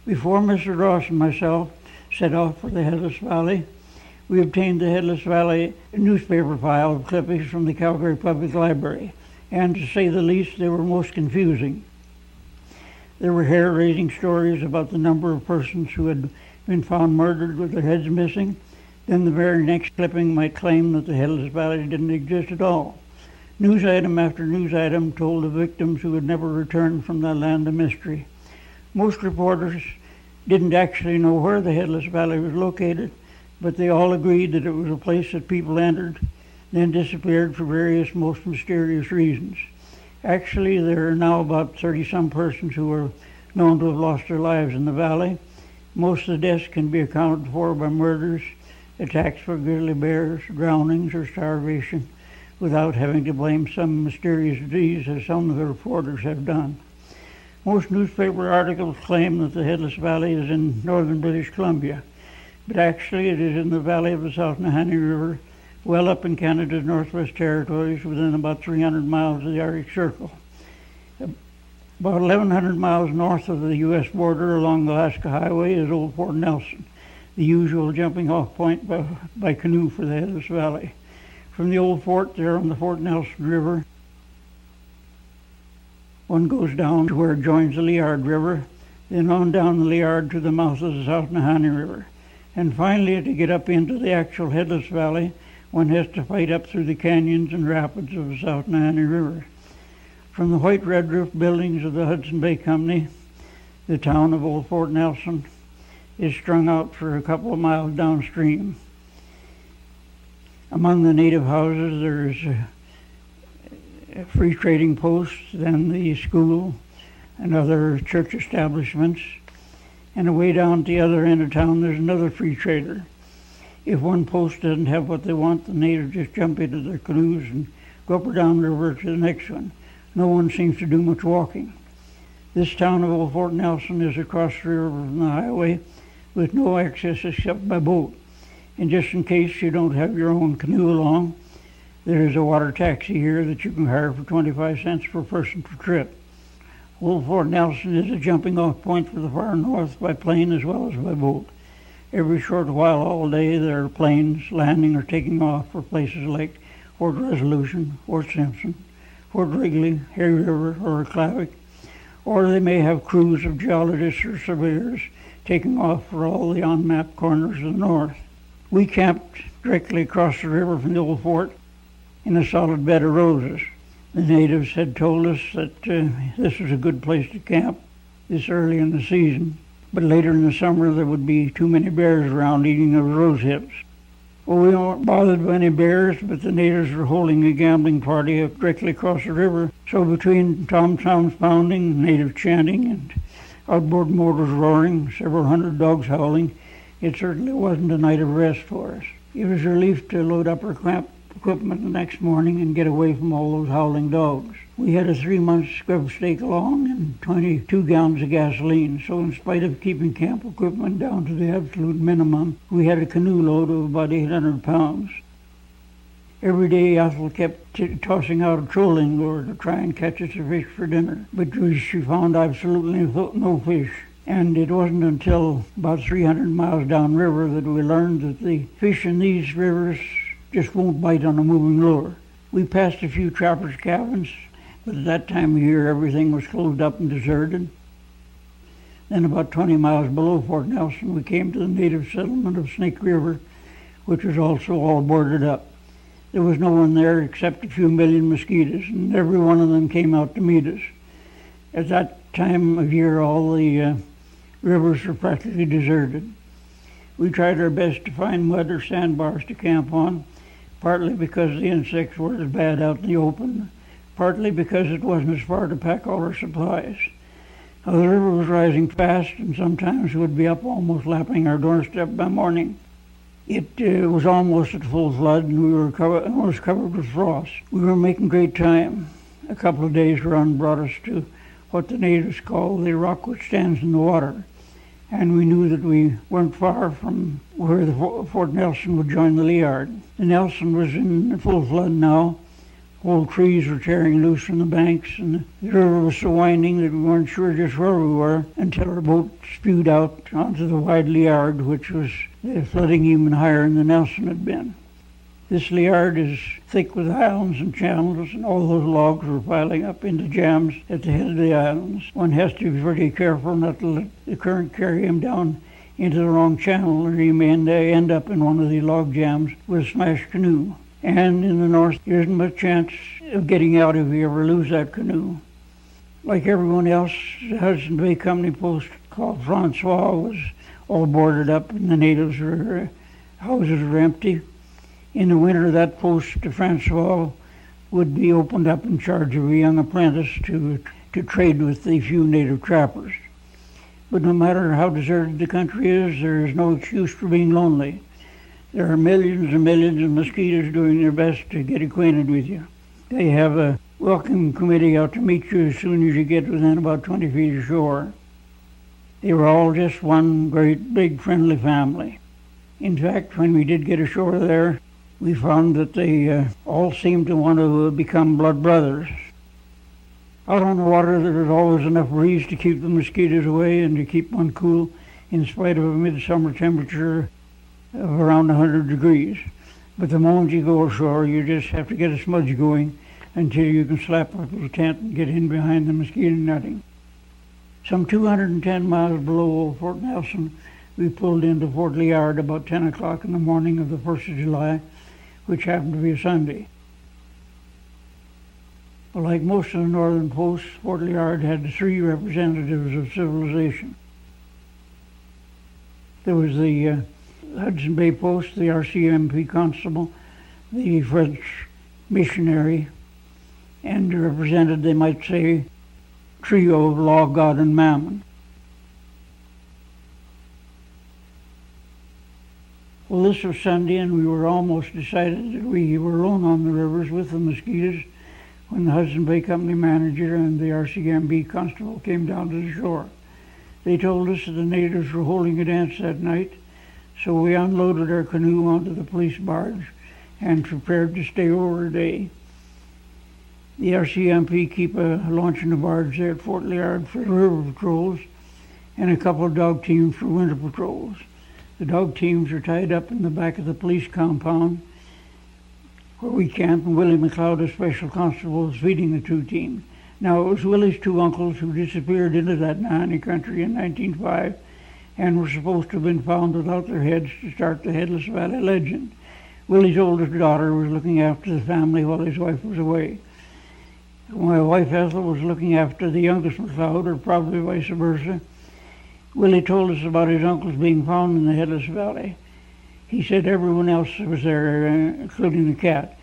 Before Mr. Ross and myself set off for the Headless Valley, we obtained the Headless Valley newspaper file of clippings from the Calgary Public Library, and to say the least, they were most confusing. There were hair-raising stories about the number of persons who had been found murdered with their heads missing. Then the very next clipping might claim that the Headless Valley didn't exist at all. News item after news item told of victims who had never returned from that land of mystery. Most reporters didn't actually know where the Headless Valley was located, but they all agreed that it was a place that people entered, then disappeared for various most mysterious reasons. Actually, there are now about 30-some persons who are known to have lost their lives in the valley. Most of the deaths can be accounted for by murders, attacks by grizzly bears, drownings, or starvation, without having to blame some mysterious disease, as some of the reporters have done. Most newspaper articles claim that the Headless Valley is in northern British Columbia, but actually it is in the valley of the South Nahanni River, well up in Canada's Northwest Territories, within about 300 miles of the Arctic Circle. About 1,100 miles north of the U.S. border along the Alaska Highway is Old Fort Nelson, the usual jumping-off point by canoe for the Headless Valley. From the old fort there on the Fort Nelson River, one goes down to where it joins the Liard River, then on down the Liard to the mouth of the South Nahanni River. And finally, to get up into the actual Headless Valley, one has to fight up through the canyons and rapids of the South Nahanni River. From the white red roof buildings of the Hudson Bay Company, the town of Old Fort Nelson is strung out for a couple of miles downstream. Among the native houses, there's a free trading post, then the school and other church establishments. And away down at the other end of town, there's another free trader. If one post doesn't have what they want, the natives just jump into their canoes and go up or down the river to the next one. No one seems to do much walking. This town of Old Fort Nelson is across the river from the highway with no access except by boat. And just in case you don't have your own canoe along, there is a water taxi here that you can hire for 25 cents per person per trip. Old Fort Nelson is a jumping off point for the far north by plane as well as by boat. Every short while all day there are planes landing or taking off for places like Fort Resolution, Fort Simpson, Fort Wrigley, Hay River, or Clavic, or they may have crews of geologists or surveyors taking off for all the unmapped corners of the north. We camped directly across the river from the old fort in a solid bed of roses. The natives had told us that this was a good place to camp this early in the season, but later in the summer there would be too many bears around eating the rose hips. Well, we weren't bothered by any bears, but the natives were holding a gambling party up directly across the river, so between tom-toms pounding, natives chanting, and outboard motors roaring, several hundred dogs howling, it certainly wasn't a night of rest for us. It was a relief to load up our camp equipment the next morning and get away from all those howling dogs. We had a 3-month scrub steak along and 22 gallons of gasoline, so in spite of keeping camp equipment down to the absolute minimum, we had a canoe load of about 800 pounds. Every day Ethel kept tossing out a trolling lure to try and catch us a fish for dinner, but she found absolutely no fish. And it wasn't until about 300 miles downriver that we learned that the fish in these rivers just won't bite on a moving lure. We passed a few trappers' cabins, but at that time of year everything was closed up and deserted. Then about 20 miles below Fort Nelson, we came to the native settlement of Snake River, which was also all boarded up. There was no one there except a few million mosquitoes, and every one of them came out to meet us. At that time of year, all the rivers were practically deserted. We tried our best to find mud or sandbars to camp on, partly because the insects were as bad out in the open, partly because it wasn't as far to pack all our supplies. Now, the river was rising fast, and sometimes we would be up almost lapping our doorstep by morning. It was almost at full flood, and we were almost covered with frost. We were making great time. A couple of days' run brought us to what the natives call the rock which stands in the water, and we knew that we weren't far from where the Fort Nelson would join the Liard. The Nelson was in full flood now, Whole trees were tearing loose from the banks, and the river was so winding that we weren't sure just where we were until our boat spewed out onto the wide Liard, which was flooding even higher than the Nelson had been. This Liard is thick with islands and channels, and all those logs were piling up into jams at the head of the islands. One has to be pretty careful not to let the current carry him down into the wrong channel, or he may end up in one of the log jams with a smashed canoe. And in the north, there isn't much chance of getting out if you ever lose that canoe. Like everyone else, the Hudson Bay Company post called Francois was all boarded up, and the natives' houses were empty. In the winter, that post to Francois would be opened up in charge of a young apprentice to trade with the few native trappers. But no matter how deserted the country is, there is no excuse for being lonely. There are millions and millions of mosquitoes doing their best to get acquainted with you. They have a welcome committee out to meet you as soon as you get within about 20 feet of shore. They were all just one great big friendly family. In fact, when we did get ashore there, we found that they all seemed to want to become blood brothers. Out on the water, there was always enough breeze to keep the mosquitoes away and to keep one cool in spite of a midsummer temperature of around 100 degrees. But the moment you go ashore, you just have to get a smudge going until you can slap up a tent and get in behind the mosquito netting. Some 210 miles below Fort Nelson, we pulled into Fort Liard about 10 o'clock in the morning of the 1st of July, which happened to be a Sunday. Well, like most of the northern posts, Fort Liard had 3 representatives of civilization. There was the Hudson Bay Post, the RCMP constable, the French missionary, and represented, they might say, trio of law, God, and mammon. Well, this was Sunday, and we were almost decided that we were alone on the rivers with the mosquitoes when the Hudson Bay Company manager and the RCMP constable came down to the shore. They told us that the natives were holding a dance that night, so we unloaded our canoe onto the police barge and prepared to stay over a day. The RCMP keep a launch and a barge there at Fort Liard for river patrols and a couple of dog teams for winter patrols. The dog teams are tied up in the back of the police compound where we camp, and Willie McLeod, a special constable, is feeding the 2 teams. Now, it was Willie's 2 uncles who disappeared into that Nahanni country in 1905 and were supposed to have been found without their heads to start the Headless Valley legend. Willie's oldest daughter was looking after the family while his wife was away. My wife Ethel was looking after the youngest McLeod, or probably vice versa. Willie told us about his uncles being found in the Headless Valley. He said everyone else was there, including the cat.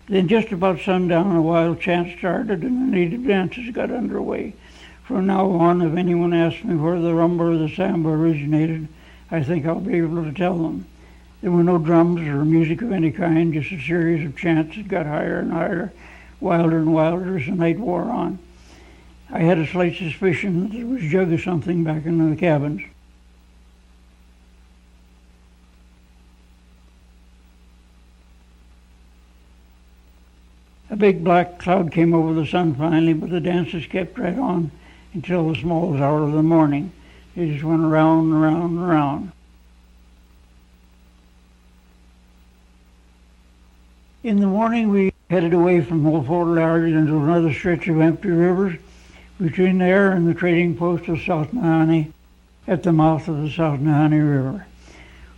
Then just about sundown, a wild chant started and the native dances got underway. From now on, if anyone asks me where the rumba or the samba originated, I think I'll be able to tell them. There were no drums or music of any kind, just a series of chants that got higher and higher, wilder and wilder as the night wore on. I had a slight suspicion that there was a jug of something back in the cabins. A big black cloud came over the sun finally, but the dances kept right on until the smallest hour of the morning. They just went around and around and around. In the morning, we headed away from Old Fort Liard into another stretch of empty rivers between there and the trading post of South Nahanni at the mouth of the South Nahanni River.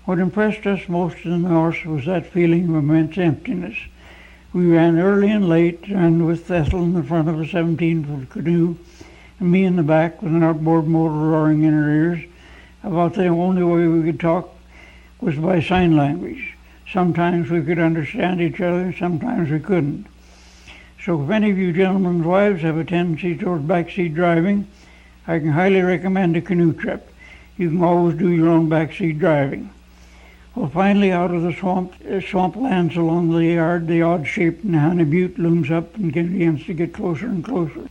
What impressed us most in the north was that feeling of immense emptiness. We ran early and late, and with Ethel in the front of a 17-foot canoe, and me in the back with an outboard motor roaring in her ears. About the only way we could talk was by sign language. Sometimes we could understand each other, sometimes we couldn't. So if any of you gentlemen's wives have a tendency toward backseat driving, I can highly recommend a canoe trip. You can always do your own backseat driving. Well, finally, out of the swamplands along the yard, the odd-shaped Nahanni Butte looms up and begins to get closer and closer.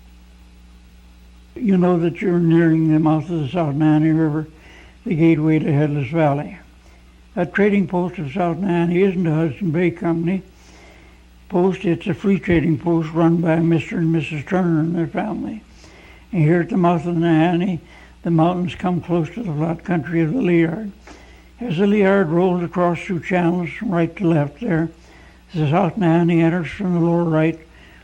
You know that you're nearing the mouth of the South Nahanni River, the gateway to Headless Valley. That trading post of South Nahanni isn't a Hudson Bay Company. post. It's a free trading post run by Mr. and Mrs. Turner and their family. And here at the mouth of the Nahanni, the mountains come close to the flat country of the Liard. As the Liard rolls across through channels from right to left there, the South Nahanni enters from the lower right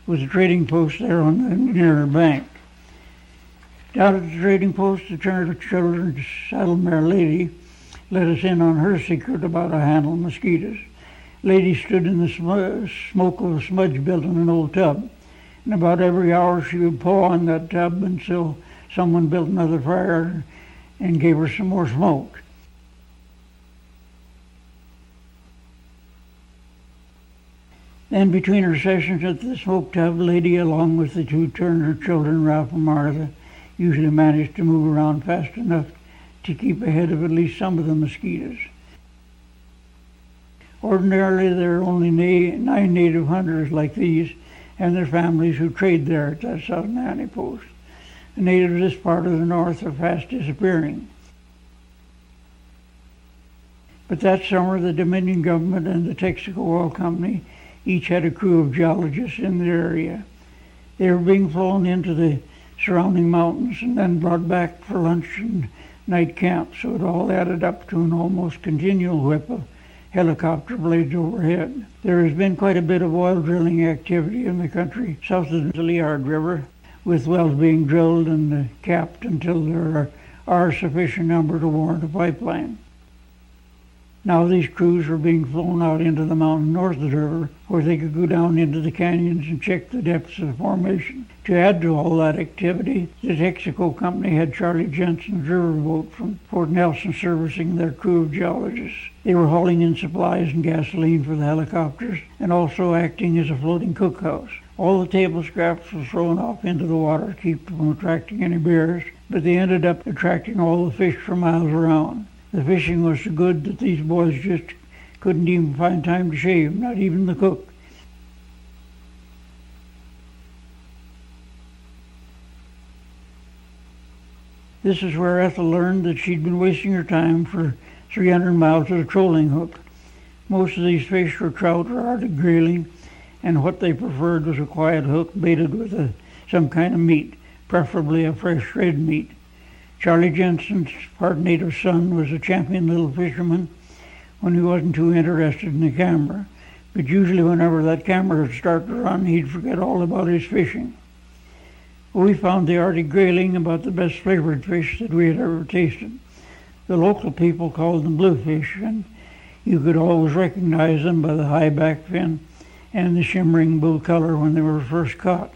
with the trading post there on the nearer bank. Down at the trading post, the Turner children's saddle mare Lady let us in on her secret about a handle of mosquitoes. Lady stood in the smoke of a smudge built in an old tub, and about every hour she would pull on that tub until someone built another fire and gave her some more smoke. Then between her sessions at the smoke tub, Lady, along with the two Turner children, Ralph and Martha, usually managed to move around fast enough to keep ahead of at least some of the mosquitoes. Ordinarily, there are only 9 native hunters like these and their families who trade there at that South Nahanni post. The natives of this part of the north are fast disappearing. But that summer, the Dominion government and the Texaco Oil Company each had a crew of geologists in the area. They were being flown into the surrounding mountains and then brought back for lunch and night camp, so it all added up to an almost continual whip of helicopter blades overhead. There has been quite a bit of oil drilling activity in the country south of the Liard River, with wells being drilled and capped until there are sufficient number to warrant a pipeline. Now these crews were being flown out into the mountain north of the river, where they could go down into the canyons and check the depths of the formation. To add to all that activity, the Texaco Company had Charlie Jensen's riverboat from Fort Nelson servicing their crew of geologists. They were hauling in supplies and gasoline for the helicopters and also acting as a floating cookhouse. All the table scraps were thrown off into the water to keep from attracting any bears, but they ended up attracting all the fish for miles around. The fishing was so good that these boys just couldn't even find time to shave, not even the cook. This is where Ethel learned that she'd been wasting her time for 300 miles with a trolling hook. Most of these fish were trout or Arctic grayling, and what they preferred was a quiet hook baited with some kind of meat, preferably a fresh red meat. Charlie Jensen's part native son was a champion little fisherman when he wasn't too interested in the camera, but usually whenever that camera would start to run, he'd forget all about his fishing. We found the Arctic grayling about the best flavored fish that we had ever tasted. The local people called them bluefish, and you could always recognize them by the high back fin and the shimmering blue color when they were first caught.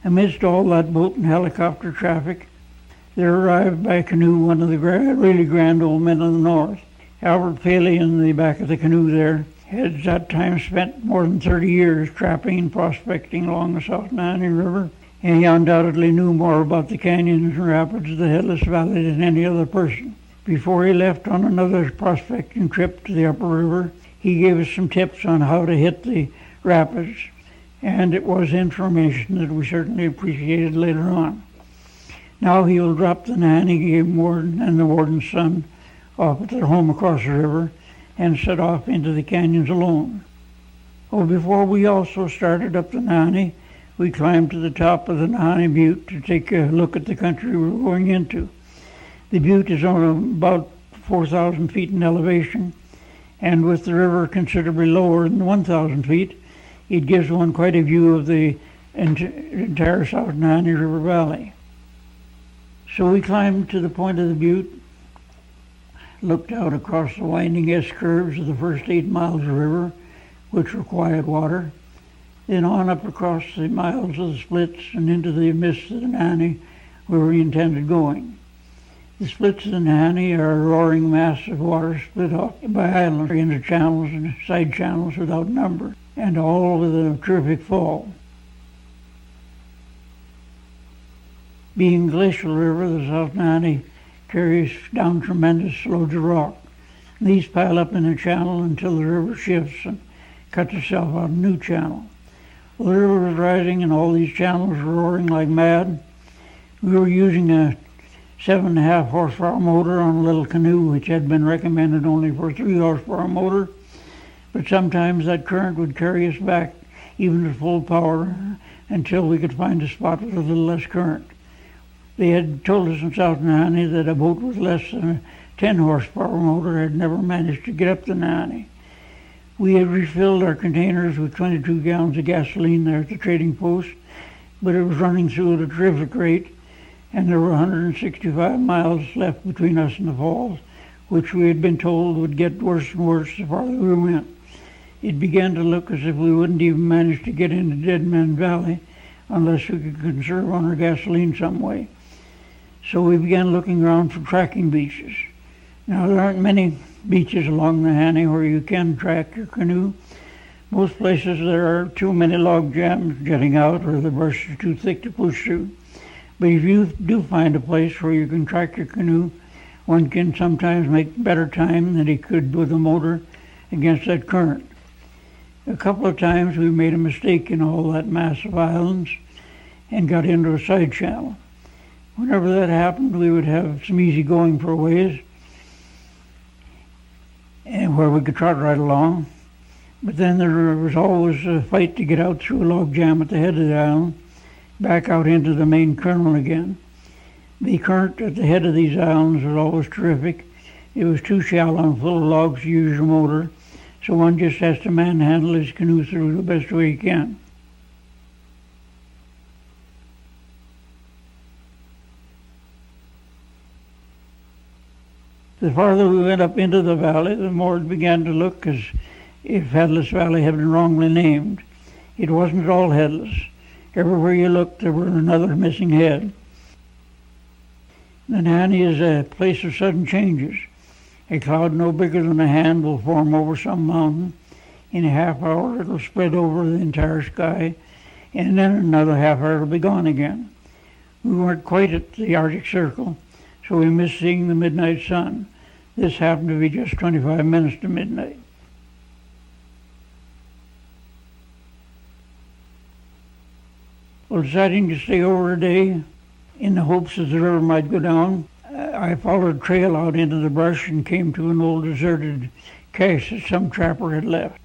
Amidst all that boat and helicopter traffic, there arrived by canoe one of the really grand old men of the north. Albert Paley, in the back of the canoe there, had at that time spent more than 30 years trapping and prospecting along the South Nahanni River, and he undoubtedly knew more about the canyons and rapids of the Headless Valley than any other person. Before he left on another prospecting trip to the upper river, he gave us some tips on how to hit the rapids, and it was information that we certainly appreciated later on. Now he will drop the Nahanni game warden and the warden's son off at their home across the river and set off into the canyons alone. Before we also started up the Nahanni, we climbed to the top of the Nahanni Butte to take a look at the country we were going into. The butte is on about 4,000 feet in elevation, and with the river considerably lower than 1,000 feet, it gives one quite a view of the entire South Nahanni River Valley. So we climbed to the point of the butte, looked out across the winding S-curves of the first 8 miles of river, which were quiet water, then on up across the miles of the splits and into the midst of the Nahanni where we intended going. The splits of the Nahanni are a roaring mass of water split off by islands into channels and side channels without number, and all with a terrific fall. Being a glacial river, the South Nahanni carries down tremendous loads of rock. These pile up in a channel until the river shifts and cuts itself out a new channel. Well, the river was rising and all these channels were roaring like mad. We were using a 7.5 horsepower motor on a little canoe, which had been recommended only for a 3 horsepower motor. But sometimes that current would carry us back even at full power until we could find a spot with a little less current. They had told us in South Nahanni that a boat with less than a 10 horsepower motor had never managed to get up the Nahanni. We had refilled our containers with 22 gallons of gasoline there at the trading post, but it was running through at a terrific rate, and there were 165 miles left between us and the falls, which we had been told would get worse and worse the farther we went. It began to look as if we wouldn't even manage to get into Nahanni Valley unless we could conserve on our gasoline some way. So we began looking around for tracking beaches. Now, there aren't many beaches along the Nahanni where you can track your canoe. Most places there are too many log jams jutting out, or the brush is too thick to push through. But if you do find a place where you can track your canoe, one can sometimes make better time than he could with a motor against that current. A couple of times we made a mistake in all that mass of islands and got into a side channel. Whenever that happened, we would have some easy going for a ways, and where we could trot right along. But then there was always a fight to get out through a log jam at the head of the island, back out into the main kernel again. The current at the head of these islands was always terrific. It was too shallow and full of logs to use your motor, so one just has to manhandle his canoe through the best way he can. The farther we went up into the valley, the more it began to look as if Headless Valley had been wrongly named. It wasn't at all headless. Everywhere you looked, there were another missing head. The Nahanni is a place of sudden changes. A cloud no bigger than a hand will form over some mountain. In a half hour, it'll spread over the entire sky, and then another half hour it'll be gone again. We weren't quite at the Arctic Circle, so we missed seeing the midnight sun. This happened to be just 25 minutes to midnight. Well, deciding to stay over a day in the hopes that the river might go down, I followed a trail out into the brush and came to an old deserted cache that some trapper had left.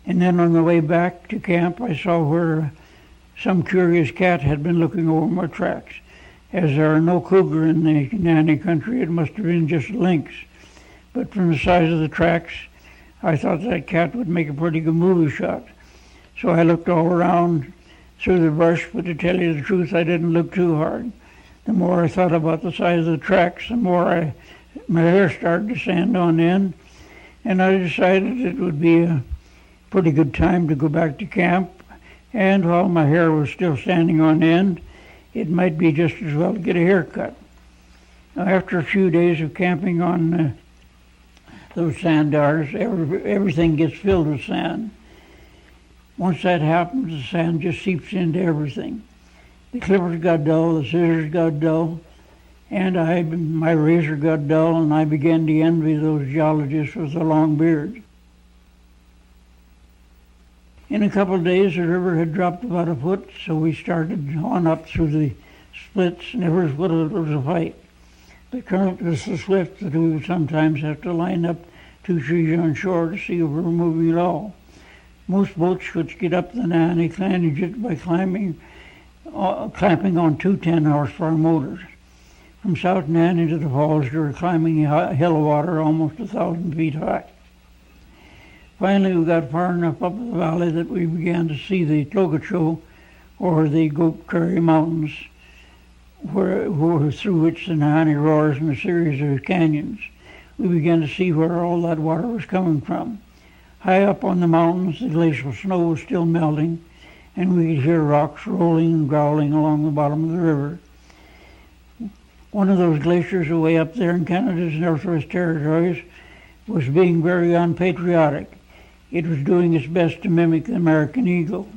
And then on the way back to camp, I saw where some curious cat had been looking over my tracks. As there are no cougar in the Nahanni country, it must have been just lynx. But from the size of the tracks, I thought that cat would make a pretty good movie shot. So I looked all around through the brush, but to tell you the truth, I didn't look too hard. The more I thought about the size of the tracks, the more my hair started to stand on end, and I decided it would be a pretty good time to go back to camp, and while my hair was still standing on end, it might be just as well to get a haircut. Now, after a few days of camping on those sandars, everything gets filled with sand. Once that happens, the sand just seeps into everything. The clippers got dull, the scissors got dull, and my razor got dull, and I began to envy those geologists with the long beards. In a couple of days, the river had dropped about a foot, so we started on up through the splits, and every foot of it was a fight. The current was so swift that we would sometimes have to line up 2 trees on shore to see if we were moving at all. Most boats which get up the Nahanni manage it by clamping on 2 10-horsepower motors. From South Nahanni to the falls, you were climbing a hill of water almost 1,000 feet high. Finally, we got far enough up the valley that we began to see the Tlogacho, or the Goat Curry Mountains, through which the Nahanni roars in a series of canyons. We began to see where all that water was coming from. High up on the mountains, the glacial snow was still melting, and we could hear rocks rolling and growling along the bottom of the river. One of those glaciers away up there in Canada's Northwest Territories was being very unpatriotic. It was doing its best to mimic the American eagle.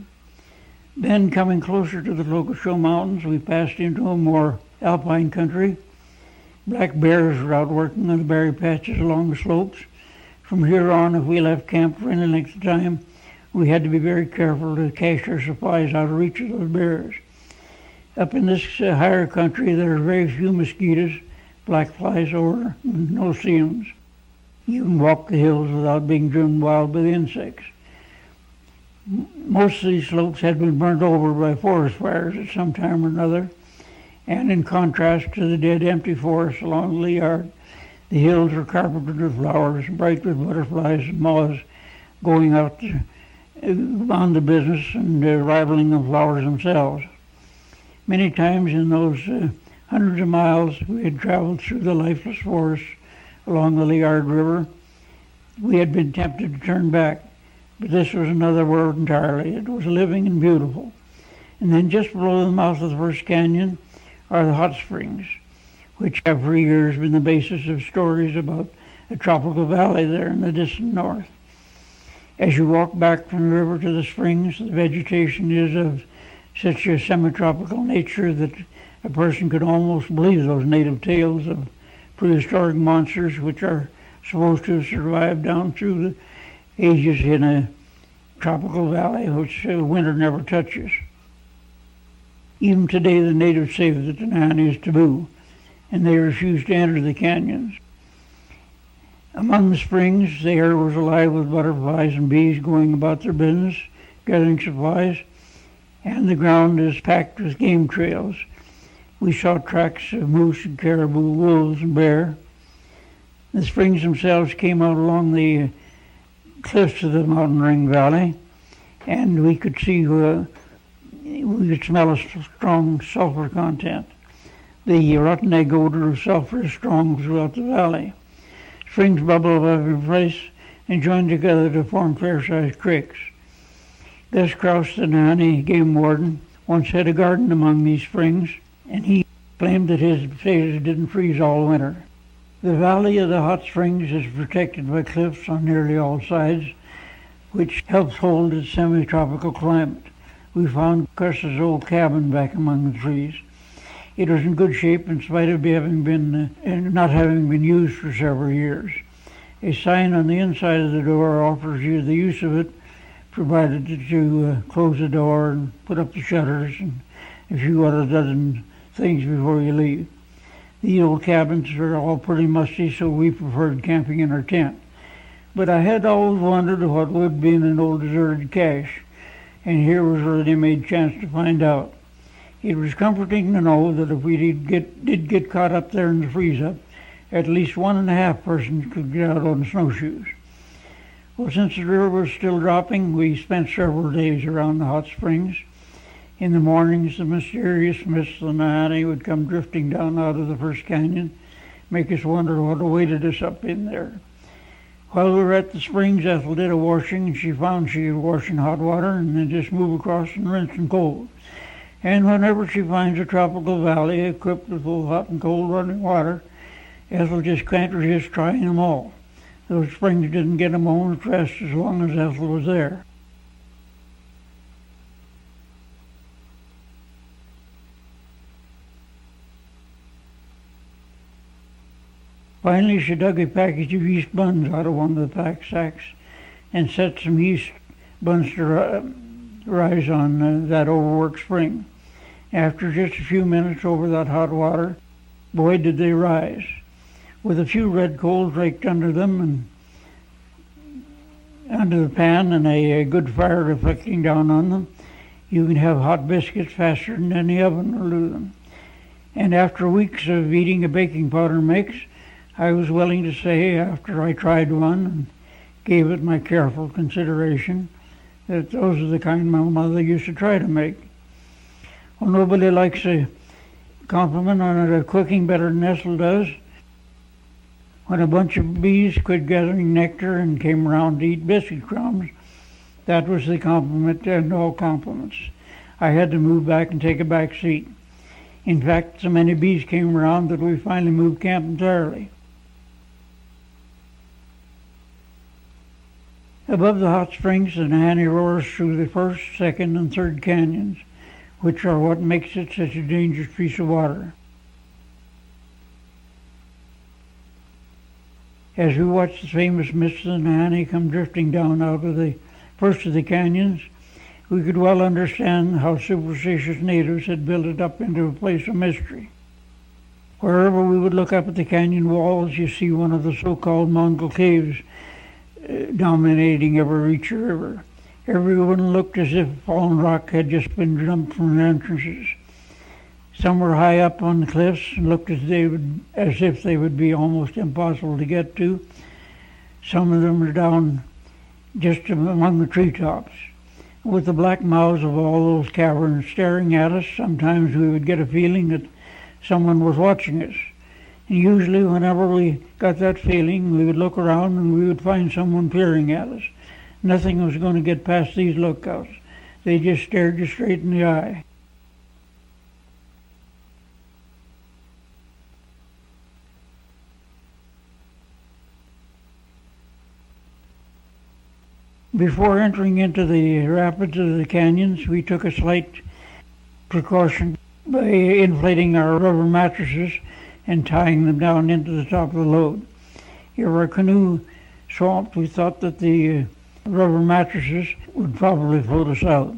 Then, coming closer to the Tlogacho Mountains, we passed into a more alpine country. Black bears were out working on the berry patches along the slopes. From here on, if we left camp for any length of time, we had to be very careful to cache our supplies out of reach of those bears. Up in this higher country, there are very few mosquitoes, black flies over, and no seams. You can walk the hills without being driven wild by the insects. Most of these slopes had been burnt over by forest fires at some time or another, and in contrast to the dead, empty forests along the yard, the hills were carpeted with flowers, bright with butterflies and moths going out on the business and rivaling the flowers themselves. Many times in those hundreds of miles we had traveled through the lifeless forests along the Liard River, we had been tempted to turn back, but this was another world entirely. It was living and beautiful. And then just below the mouth of the first canyon are the hot springs, which have for years been the basis of stories about a tropical valley there in the distant north. As you walk back from the river to the springs, the vegetation is of such a semi-tropical nature that a person could almost believe those native tales of prehistoric monsters which are supposed to have survived down through the ages in a tropical valley which winter never touches. Even today the natives say that the Nahanni is taboo, and they refuse to enter the canyons. Among the springs, the air was alive with butterflies and bees going about their business, gathering supplies, and the ground is packed with game trails. We saw tracks of moose and caribou, wolves and bear. The springs themselves came out along the cliffs of the mountain ring valley, and we could see, we could smell a strong sulfur content. The rotten egg odor of sulfur is strong throughout the valley. Springs bubble above every place and join together to form fair-sized creeks. Gus Kraus, the Nahanni game warden, once had a garden among these springs, and he claimed that his potatoes didn't freeze all winter. The valley of the hot springs is protected by cliffs on nearly all sides, which helps hold its semi-tropical climate. We found Gus's old cabin back among the trees. It was in good shape in spite of not having been used for several years. A sign on the inside of the door offers you the use of it, provided that you close the door and put up the shutters and a few other dozen things before you leave. The old cabins are all pretty musty, so we preferred camping in our tent. But I had always wondered what would be in an old deserted cache, and here was a ready-made chance to find out. It was comforting to know that if we did get caught up there in the freeze-up, at least 1.5 persons could get out on snowshoes. Well, since the river was still dropping, we spent several days around the hot springs. In the mornings, the mysterious mists of the Nahanni would come drifting down out of the first canyon, make us wonder what awaited us up in there. While we were at the springs, Ethel did a washing, and she found she could wash in hot water and then just move across and rinse in cold. And whenever she finds a tropical valley equipped with both hot and cold running water, Ethel just can't resist trying them all. Those springs didn't get a moment's rest as long as Ethel was there. Finally, she dug a package of yeast buns out of one of the pack sacks and set some yeast buns to rise on that overworked spring. After just a few minutes over that hot water, boy did they rise. With a few red coals raked under them and under the pan and a good fire reflecting down on them, you can have hot biscuits faster than any oven will do them. And after weeks of eating a baking powder mix, I was willing to say, after I tried one and gave it my careful consideration, that those are the kind my mother used to try to make. Well, nobody likes a compliment on a cooking better than Ethel does. When a bunch of bees quit gathering nectar and came around to eat biscuit crumbs, that was the compliment to end all compliments. I had to move back and take a back seat. In fact, so many bees came around that we finally moved camp entirely. Above the hot springs, the Nahanni roars through the first, second, and third canyons, which are what makes it such a dangerous piece of water. As we watch the famous mists of the Nahanni come drifting down out of the first of the canyons, we could well understand how superstitious natives had built it up into a place of mystery. Wherever we would look up at the canyon walls, you see one of the so-called Mongol caves dominating every reach or river. Everyone looked as if fallen rock had just been dumped from the entrances. Some were high up on the cliffs and looked as if they would be almost impossible to get to. Some of them were down just among the treetops. With the black mouths of all those caverns staring at us, sometimes we would get a feeling that someone was watching us. And usually whenever we got that feeling, we would look around and we would find someone peering at us. Nothing was going to get past these lookouts. They just stared you straight in the eye. Before entering into the rapids of the canyons, we took a slight precaution by inflating our rubber mattresses and tying them down into the top of the load. If our canoe swamped, we thought that the rubber mattresses would probably float us out.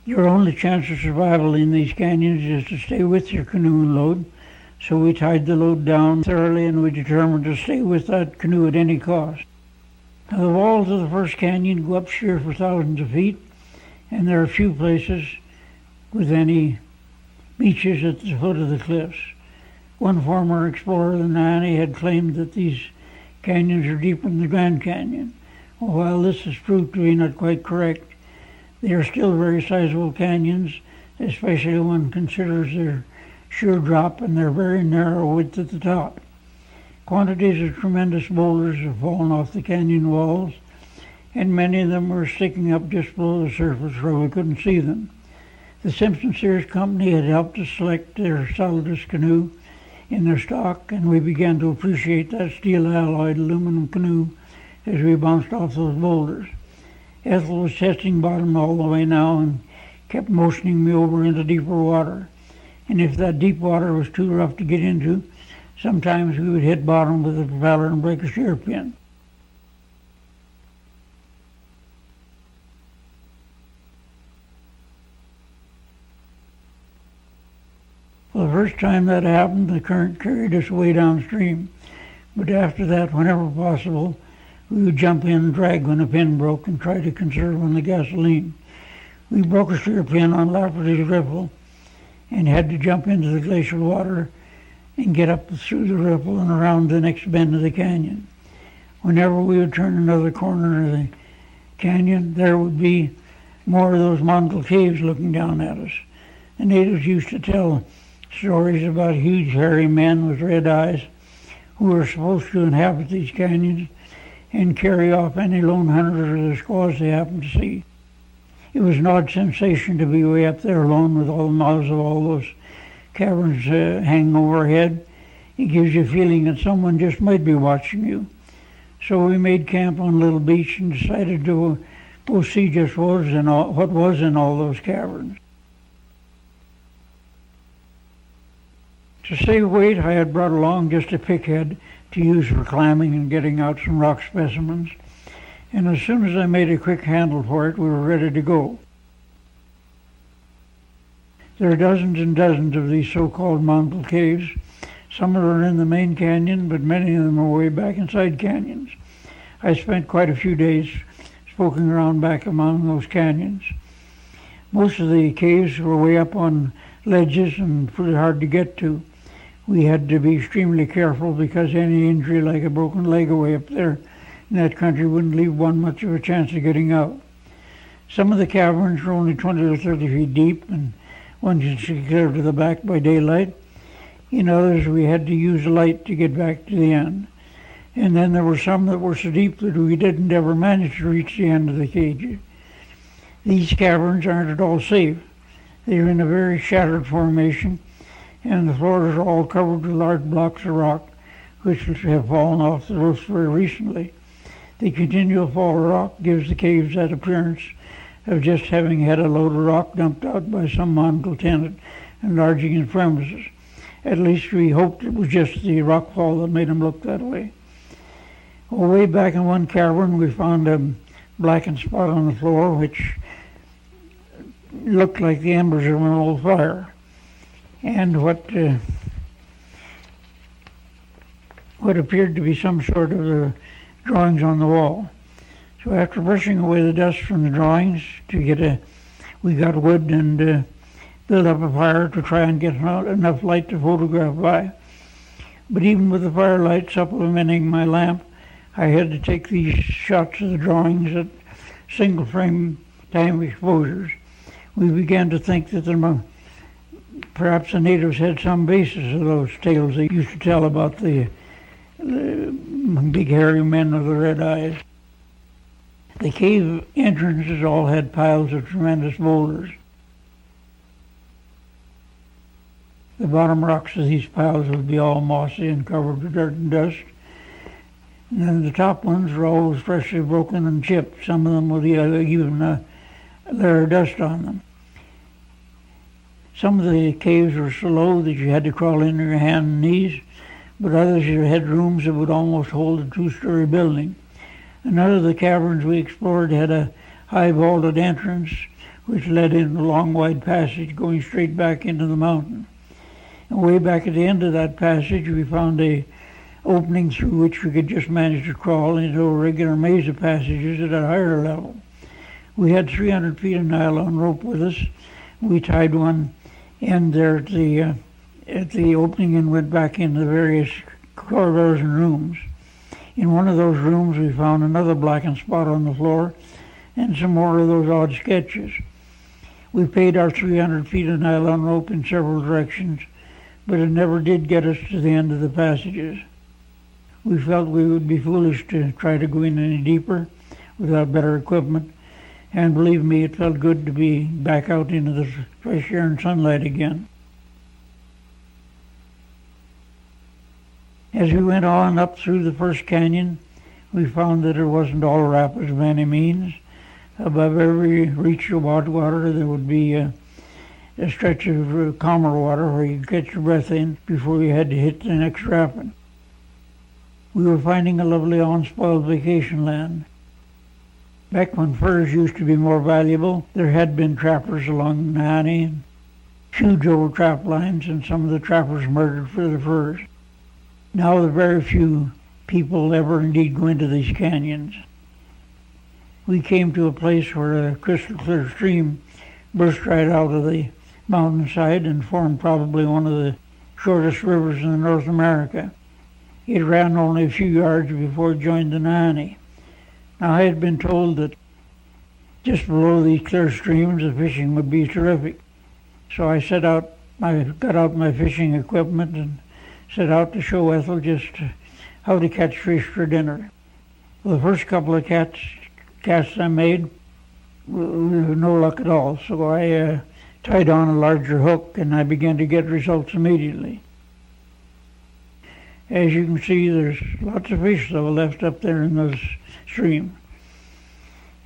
Your only chance of survival in these canyons is to stay with your canoe and load, so we tied the load down thoroughly and we determined to stay with that canoe at any cost. Now, the walls of the first canyon go up sheer for thousands of feet, and there are few places with any beaches at the foot of the cliffs. One former explorer, the Nahanni, had claimed that these canyons are deeper than the Grand Canyon. While this has proved to be not quite correct, they are still very sizable canyons, especially when one considers their sheer drop and their very narrow width at the top. Quantities of tremendous boulders have fallen off the canyon walls, and many of them were sticking up just below the surface where we couldn't see them. The Simpson Sears Company had helped us select their solidest canoe in their stock, and we began to appreciate that steel-alloyed aluminum canoe as we bounced off those boulders. Ethel was testing bottom all the way now and kept motioning me over into deeper water. And if that deep water was too rough to get into, sometimes we would hit bottom with the propeller and break a shear pin. Well, the first time that happened, the current carried us way downstream. But after that, whenever possible, we would jump in and drag when a pin broke and try to conserve on the gasoline. We broke a shear pin on Lafferty's Ripple and had to jump into the glacial water and get up through the ripple and around the next bend of the canyon. Whenever we would turn another corner of the canyon, there would be more of those Mongol caves looking down at us. The natives used to tell stories about huge hairy men with red eyes who were supposed to inhabit these canyons and carry off any lone hunters or the squaws they happened to see. It was an odd sensation to be way up there alone with all the mouths of all those caverns hanging overhead. It gives you a feeling that someone just might be watching you. So we made camp on a little beach and decided to go see just what was in all those caverns. To save weight, I had brought along just a pickhead to use for climbing and getting out some rock specimens. And as soon as I made a quick handle for it, we were ready to go. There are dozens and dozens of these so-called Mongol caves. Some are in the main canyon, but many of them are way back inside canyons. I spent quite a few days poking around back among those canyons. Most of the caves were way up on ledges and pretty hard to get to. We had to be extremely careful because any injury like a broken leg away up there in that country wouldn't leave one much of a chance of getting out. Some of the caverns were only 20 or 30 feet deep and one could see clear to the back by daylight. In others, we had to use a light to get back to the end. And then there were some that were so deep that we didn't ever manage to reach the end of the cage. These caverns aren't at all safe. They're in a very shattered formation, and the floors are all covered with large blocks of rock, which have fallen off the roofs very recently. The continual fall of rock gives the caves that appearance of just having had a load of rock dumped out by some Mongol tenant enlarging his premises. At least we hoped it was just the rock fall that made them look that way. Well, way back in one cavern, we found a blackened spot on the floor, which looked like the embers of an old fire. And what what appeared to be some sort of drawings on the wall. So after brushing away the dust from the drawings we got wood and built up a fire to try and get enough light to photograph by. But even with the firelight supplementing my lamp, I had to take these shots of the drawings at single frame time exposures. We began to think that perhaps the natives had some basis of those tales they used to tell about the big hairy men with the red eyes. The cave entrances all had piles of tremendous boulders. The bottom rocks of these piles would be all mossy and covered with dirt and dust. And then the top ones were always freshly broken and chipped. Some of them with even a layer of dust on them. Some of the caves were so low that you had to crawl in on your hands and knees, but others you had rooms that would almost hold a two-story building. Another of the caverns we explored had a high vaulted entrance which led in a long wide passage going straight back into the mountain. And way back at the end of that passage we found a opening through which we could just manage to crawl into a regular maze of passages at a higher level. We had 300 feet of nylon rope with us. We tied one end there at the opening and went back into the various corridors and rooms. In one of those rooms we found another blackened spot on the floor and some more of those odd sketches. We paid our 300 feet of nylon rope in several directions, but it never did get us to the end of the passages. We felt we would be foolish to try to go in any deeper without better equipment, and believe me, it felt good to be back out into the fresh air and sunlight again. As we went on up through the first canyon, we found that it wasn't all rapids by any means. Above every reach of water there would be a stretch of calmer water where you could catch your breath in before you had to hit the next rapid. We were finding a lovely unspoiled vacation land. Back when furs used to be more valuable, there had been trappers along Nahanni, huge overtrap lines, and some of the trappers murdered for the furs. Now the very few people ever indeed go into these canyons. We came to a place where a crystal clear stream burst right out of the mountainside and formed probably one of the shortest rivers in North America. It ran only a few yards before it joined the Nahanni. Now I had been told that just below these clear streams the fishing would be terrific. So I got out my fishing equipment and set out to show Ethel just how to catch fish for dinner. Well, the first couple of casts I made, no luck at all. So I tied on a larger hook and I began to get results immediately. As you can see, there's lots of fish though left up there in those stream.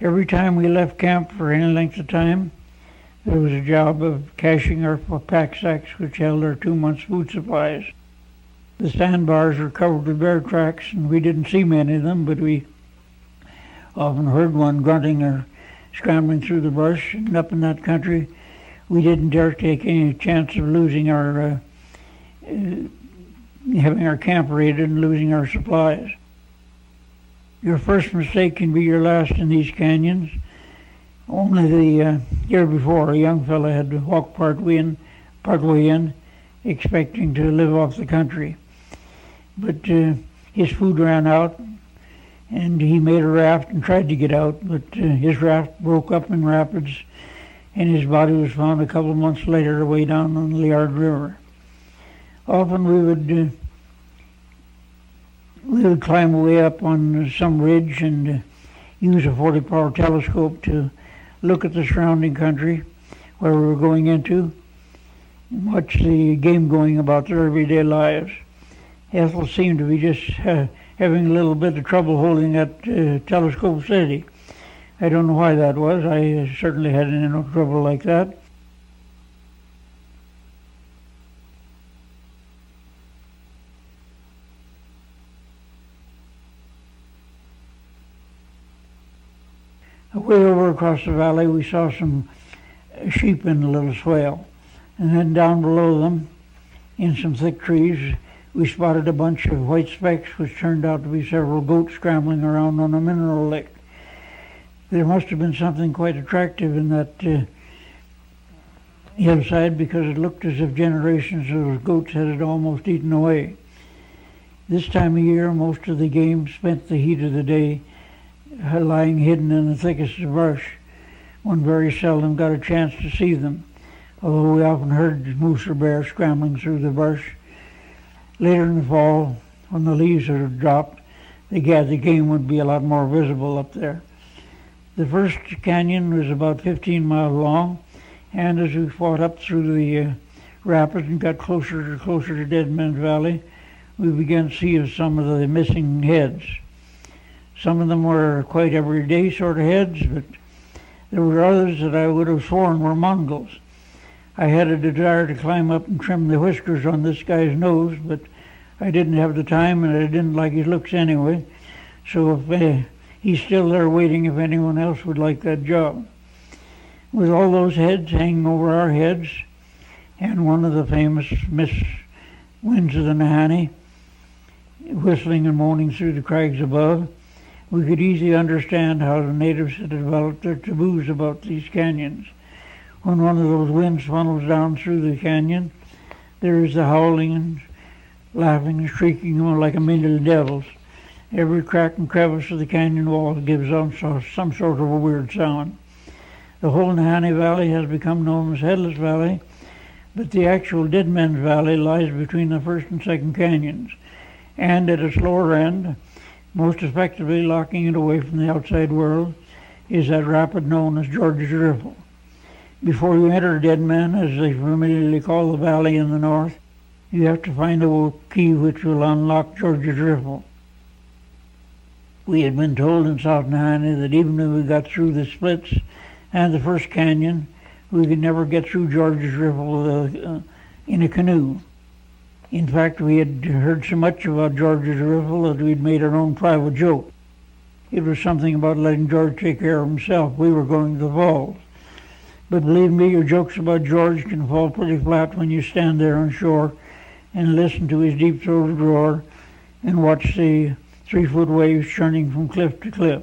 Every time we left camp for any length of time, there was a job of caching our pack sacks which held our 2 months' food supplies. The sandbars were covered with bear tracks and we didn't see many of them, but we often heard one grunting or scrambling through the brush. And up in that country, we didn't dare take any chance of losing our having our camp raided and losing our supplies. Your first mistake can be your last in these canyons. Only the year before, a young fellow had to walk partway in, expecting to live off the country. But his food ran out, and he made a raft and tried to get out, but his raft broke up in rapids, and his body was found a couple of months later way down on the Liard River. Often we would climb way up on some ridge and use a 40-power telescope to look at the surrounding country where we were going into and watch the game going about their everyday lives. Ethel seemed to be just having a little bit of trouble holding that telescope steady. I don't know why that was. I certainly had no trouble like that. Way over across the valley, we saw some sheep in a little swale. And then down below them, in some thick trees, we spotted a bunch of white specks, which turned out to be several goats scrambling around on a mineral lick. There must have been something quite attractive in that hillside, because it looked as if generations of those goats had it almost eaten away. This time of year, most of the game spent the heat of the day lying hidden in the thickest of brush. One very seldom got a chance to see them, although we often heard moose or bear scrambling through the brush. Later in the fall, when the leaves had dropped, the game would be a lot more visible up there. The first canyon was about 15 miles long, and as we fought up through the rapids and got closer to Dead Man's Valley, we began to see some of the missing heads. Some of them were quite everyday sort of heads, but there were others that I would have sworn were Mongols. I had a desire to climb up and trim the whiskers on this guy's nose, but I didn't have the time, and I didn't like his looks anyway. So if he's still there waiting if anyone else would like that job. With all those heads hanging over our heads, and one of the famous winds of the Nahanni whistling and moaning through the crags above, we could easily understand how the natives had developed their taboos about these canyons. When one of those winds funnels down through the canyon, there is the howling and laughing and shrieking like a million devils. Every crack and crevice of the canyon wall gives out some sort of a weird sound. The whole Nahanni Valley has become known as Headless Valley, but the actual Dead Man's Valley lies between the first and second canyons, and at its lower end, most effectively locking it away from the outside world, is that rapid known as George's Riffle. Before you enter Dead Man, as they familiarly call the valley in the north, you have to find a key which will unlock George's Riffle. We had been told in South Nahanni that even if we got through the splits and the first canyon, we could never get through George's Riffle in a canoe. In fact, we had heard so much about George's Riffle that we'd made our own private joke. It was something about letting George take care of himself. We were going to the falls. But believe me, your jokes about George can fall pretty flat when you stand there on shore and listen to his deep-throated roar and watch the 3-foot waves churning from cliff to cliff.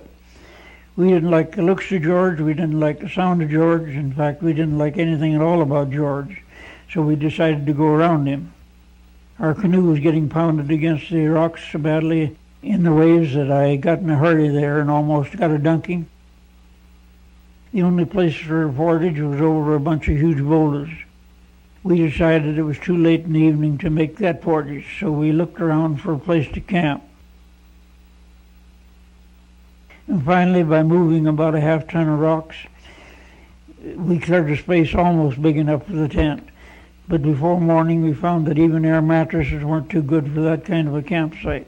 We didn't like the looks of George, we didn't like the sound of George. In fact, we didn't like anything at all about George, so we decided to go around him. Our canoe was getting pounded against the rocks so badly in the waves that I got in a hurry there and almost got a dunking. The only place for a portage was over a bunch of huge boulders. We decided it was too late in the evening to make that portage, so we looked around for a place to camp. And finally, by moving about a half-ton of rocks, we cleared a space almost big enough for the tent. But before morning, we found that even air mattresses weren't too good for that kind of a campsite.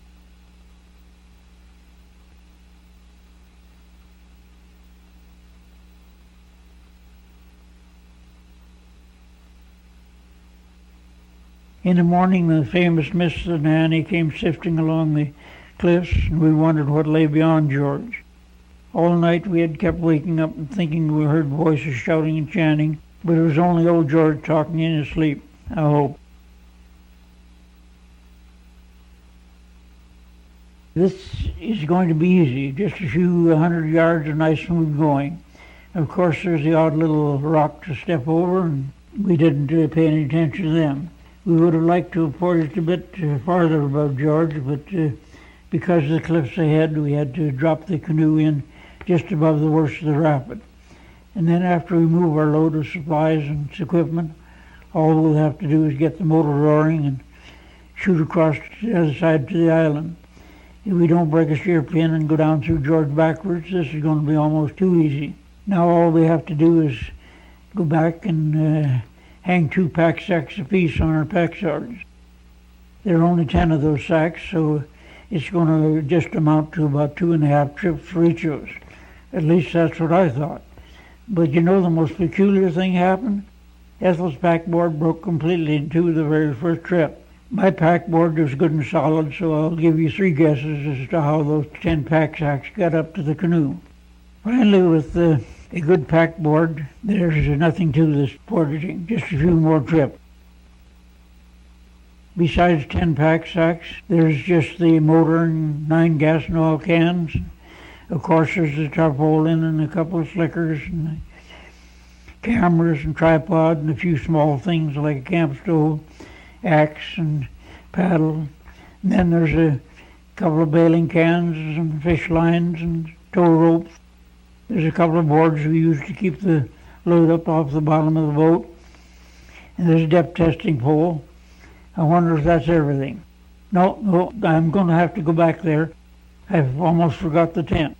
In the morning, the famous mist of Nahanni came sifting along the cliffs, and we wondered what lay beyond George. All night we had kept waking up and thinking we heard voices shouting and chanting, but it was only old George talking in his sleep, I hope. This is going to be easy, just a few 100 yards of nice smooth going. Of course, there's the odd little rock to step over, and we didn't pay any attention to them. We would have liked to have portaged a bit farther above George, but because of the cliffs ahead, we had to drop the canoe in just above the worst of the rapid. And then after we move our load of supplies and equipment, all we'll have to do is get the motor roaring and shoot across the other side to the island. If we don't break a shear pin and go down through George backwards, this is going to be almost too easy. Now all we have to do is go back and hang 2 pack sacks apiece on our pack swords. There are only 10 of those sacks, so it's going to just amount to about 2.5 trips for each of us. At least that's what I thought. But you know, the most peculiar thing happened? Ethel's packboard broke completely in 2 the very first trip. My packboard was good and solid, so I'll give you 3 guesses as to how those 10 pack sacks got up to the canoe. Finally, with a good packboard, there's nothing to this portaging, just a few more trips. Besides 10 pack sacks, there's just the motor and 9 gas and oil cans. Of course, there's the tarpaulin and a couple of slickers and cameras and tripod and a few small things like a camp stove, axe and paddle. And then there's a couple of bailing cans and fish lines and tow ropes. There's a couple of boards we use to keep the load up off the bottom of the boat. And there's a depth testing pole. I wonder if that's everything. No, I'm going to have to go back there. I've almost forgot the tent.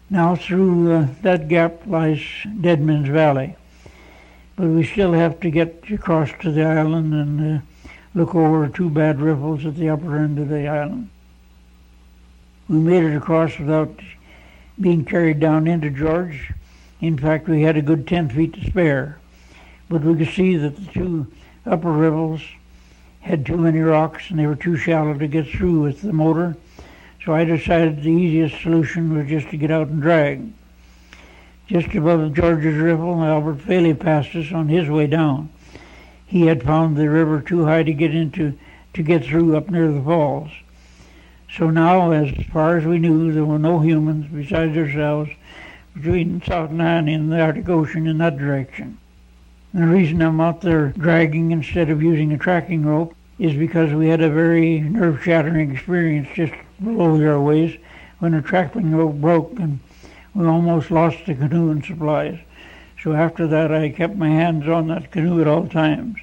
Now through that gap lies Deadman's Valley. But we still have to get across to the island and look over 2 bad riffles at the upper end of the island. We made it across without being carried down into George. In fact, we had a good 10 feet to spare. But we could see that the 2 upper riffles had too many rocks and they were too shallow to get through with the motor. So I decided the easiest solution was just to get out and drag. Just above George's riffle, Albert Faley passed us on his way down. He had found the river too high to get through up near the falls. So now, as far as we knew, there were no humans besides ourselves between South Nahanni and the Arctic Ocean in that direction. And the reason I'm out there dragging instead of using a tracking rope is because we had a very nerve-shattering experience just below our ways when a tracking rope broke and we almost lost the canoe and supplies. So after that, I kept my hands on that canoe at all times.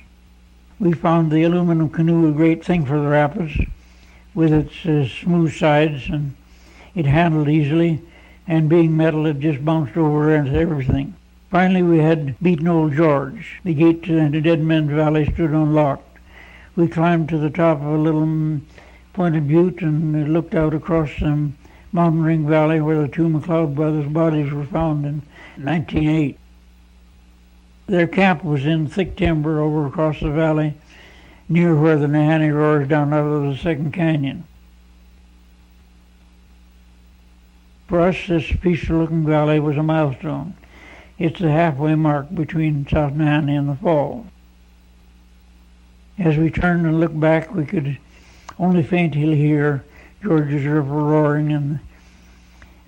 We found the aluminum canoe a great thing for the rapids with its smooth sides, and it handled easily, and being metal, it just bounced over into everything. Finally, we had beaten Old George. The gate to the Deadman's Valley stood unlocked. We climbed to the top of a little pointed butte and looked out across the mountain ring valley where the 2 McLeod brothers' bodies were found in 1908. Their camp was in thick timber over across the valley, near where the Nahanni roars down out of the second canyon. For us, this peaceful-looking valley was a milestone. It's the halfway mark between South Nahanni and the falls. As we turned and looked back, we could only faintly hear George's River roaring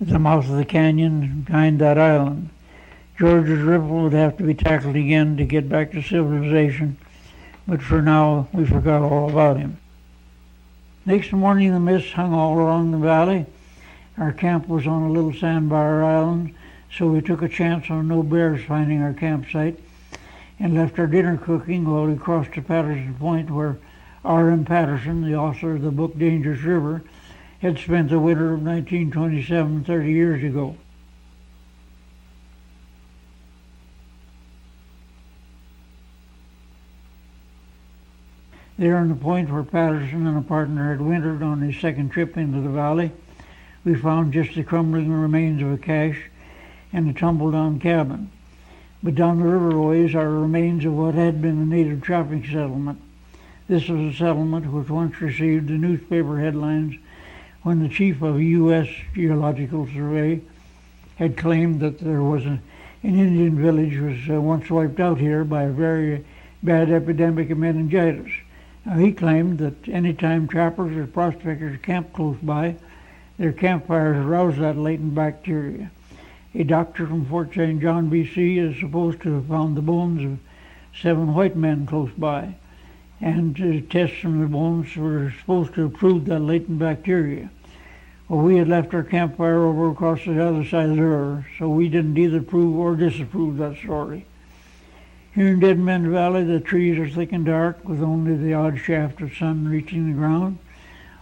at the mouth of the canyon behind that island. George's River would have to be tackled again to get back to civilization, but for now we forgot all about him. Next morning the mist hung all along the valley. Our camp was on a little sandbar island, so we took a chance on no bears finding our campsite and left our dinner cooking while we crossed to Patterson Point, where R.M. Patterson, the author of the book Dangerous River, had spent the winter of 1927, 30 years ago. There on the point where Patterson and a partner had wintered on his second trip into the valley, we found just the crumbling remains of a cache and a tumble-down cabin. But down the river ways are remains of what had been a native trapping settlement. This was a settlement which once received the newspaper headlines when the chief of a U.S. Geological Survey had claimed that there was an Indian village was once wiped out here by a very bad epidemic of meningitis. Now, he claimed that any time trappers or prospectors camped close by, their campfires aroused that latent bacteria. A doctor from Fort St. John, B.C. is supposed to have found the bones of 7 white men close by, and tests from the bones were supposed to have proved that latent bacteria. Well, we had left our campfire over across the other side of the river, so we didn't either prove or disapprove that story. Here in Deadman's Valley, the trees are thick and dark, with only the odd shaft of sun reaching the ground.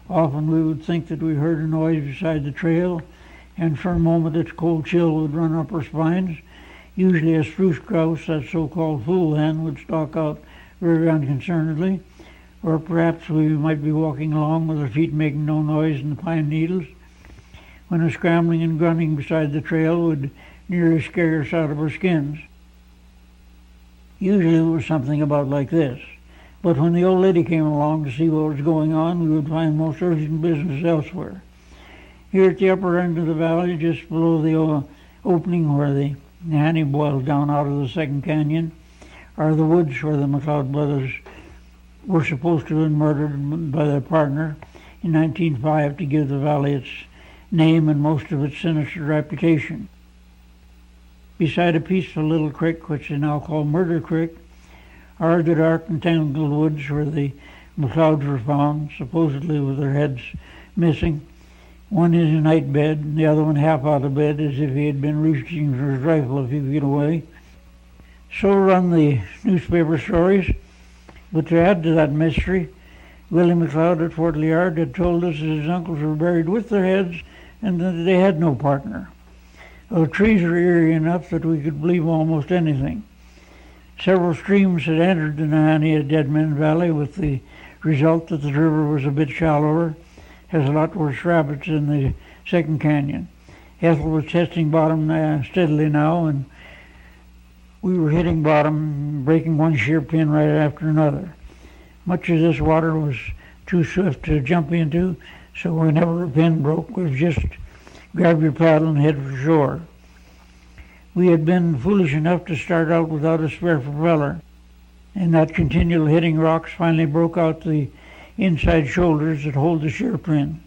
Often we would think that we heard a noise beside the trail, and for a moment its cold chill would run up our spines. Usually a spruce grouse, that so-called fool hen, would stalk out very unconcernedly, or perhaps we might be walking along with our feet making no noise in the pine needles, when a scrambling and grunting beside the trail would nearly scare us out of our skins. Usually it was something about like this, but when the old lady came along to see what was going on, we would find most urgent business elsewhere. Here at the upper end of the valley, just below the opening where the Nahanni boils down out of the second canyon, are the woods where the McLeod brothers were supposed to have been murdered by their partner in 1905 to give the valley its name and most of its sinister reputation. Beside a peaceful little creek, which they now call Murder Creek, are the dark and tangled woods where the McLeods were found, supposedly with their heads missing. One in a night bed, and the other one half out of bed, as if he had been reaching for his rifle a few feet away. So run the newspaper stories. But to add to that mystery, Willie McLeod at Fort Liard had told us that his uncles were buried with their heads and that they had no partner. The trees were eerie enough that we could believe almost anything. Several streams had entered the Nahanni Valley, with the result that the river was a bit shallower, has a lot worse rapids in the second canyon. Ethel was testing bottom steadily now, and we were hitting bottom, breaking one sheer pin right after another. Much of this water was too swift to jump into, so whenever a pin broke, it was just grab your paddle and head for shore. We had been foolish enough to start out without a spare propeller, and that continual hitting rocks finally broke out the inside shoulders that hold the sheer pin.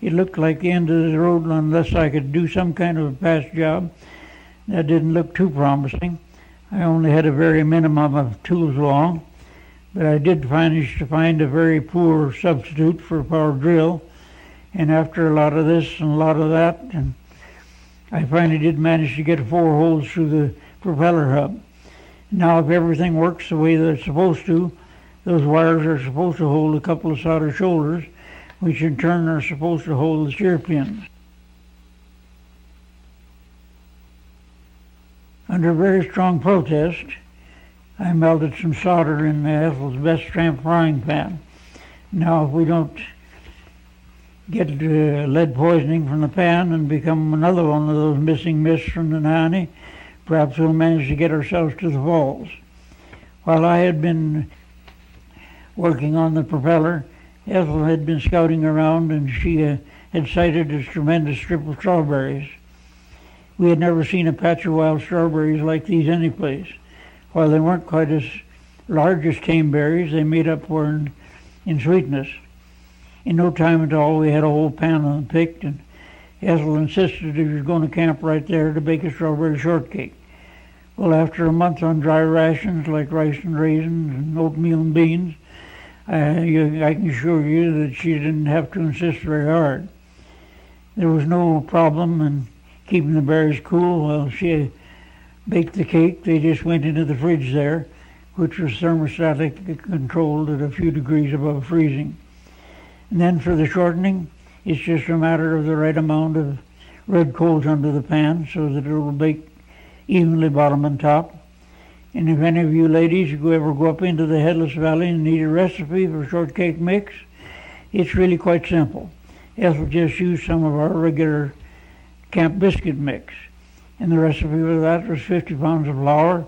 It looked like the end of the road unless I could do some kind of a fast job. That didn't look too promising. I only had a very minimum of tools along, but I did manage to find a very poor substitute for a power drill, and after a lot of this and a lot of that, and I finally did manage to get 4 holes through the propeller hub. Now, if everything works the way that it's supposed to, those wires are supposed to hold a couple of solder shoulders, which in turn are supposed to hold the shear pins. Under very strong protest, I melted some solder in Ethel's best tramp frying pan. Now, if we don't get lead poisoning from the pan and become another one of those missing mists from the Nahanni, perhaps we'll manage to get ourselves to the falls. While I had been working on the propeller, Ethel had been scouting around, and she had sighted this tremendous strip of strawberries. We had never seen a patch of wild strawberries like these anyplace. While they weren't quite as large as tame berries, they made up for in sweetness. In no time at all, we had a whole pan of them picked, and Ethel insisted he was going to camp right there to bake a strawberry shortcake. Well, after a month on dry rations like rice and raisins and oatmeal and beans, I can assure you that she didn't have to insist very hard. There was no problem in keeping the berries cool while she baked the cake. They just went into the fridge there, which was thermostatically controlled at a few degrees above freezing. And then for the shortening, it's just a matter of the right amount of red coals under the pan so that it will bake evenly bottom and top. And if any of you ladies ever go up into the Headless Valley and need a recipe for shortcake mix, it's really quite simple. Ethel just used some of our regular camp biscuit mix. And the recipe for that was 50 pounds of flour,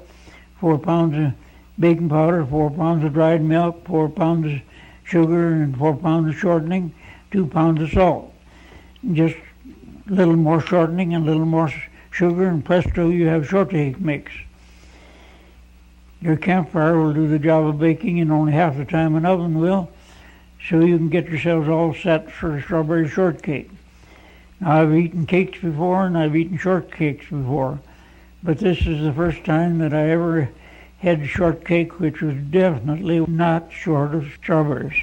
4 pounds of baking powder, 4 pounds of dried milk, 4 pounds of sugar, and 4 pounds of shortening, 2 pounds of salt. And just a little more shortening and a little more sugar, and presto, you have shortcake mix. Your campfire will do the job of baking in only half the time an oven will, so you can get yourselves all set for a strawberry shortcake. Now, I've eaten cakes before and I've eaten shortcakes before, but this is the first time that I ever had shortcake which was definitely not short of strawberries.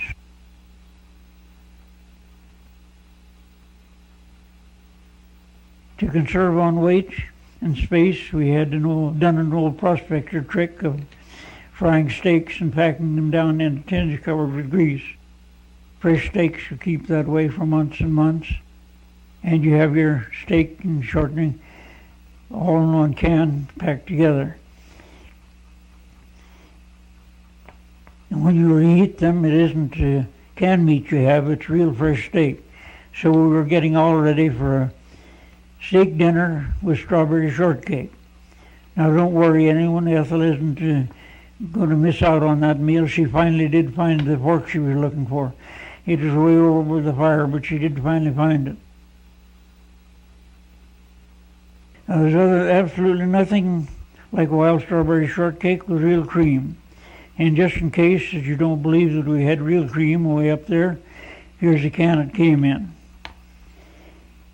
To conserve on weight and space, we had done an old prospector trick of frying steaks and packing them down into tins covered with grease. Fresh steaks you keep that way for months and months, and you have your steak and shortening all in one can packed together. And when you reheat them, it isn't canned meat you have, it's real fresh steak. So we were getting all ready for a steak dinner with strawberry shortcake. Now don't worry, anyone, Ethel isn't going to miss out on that meal. She finally did find the fork she was looking for. It was way over the fire, but she did finally find it. Now, there's absolutely nothing like wild strawberry shortcake with real cream. And just in case that you don't believe that we had real cream way up there, here's the can it came in.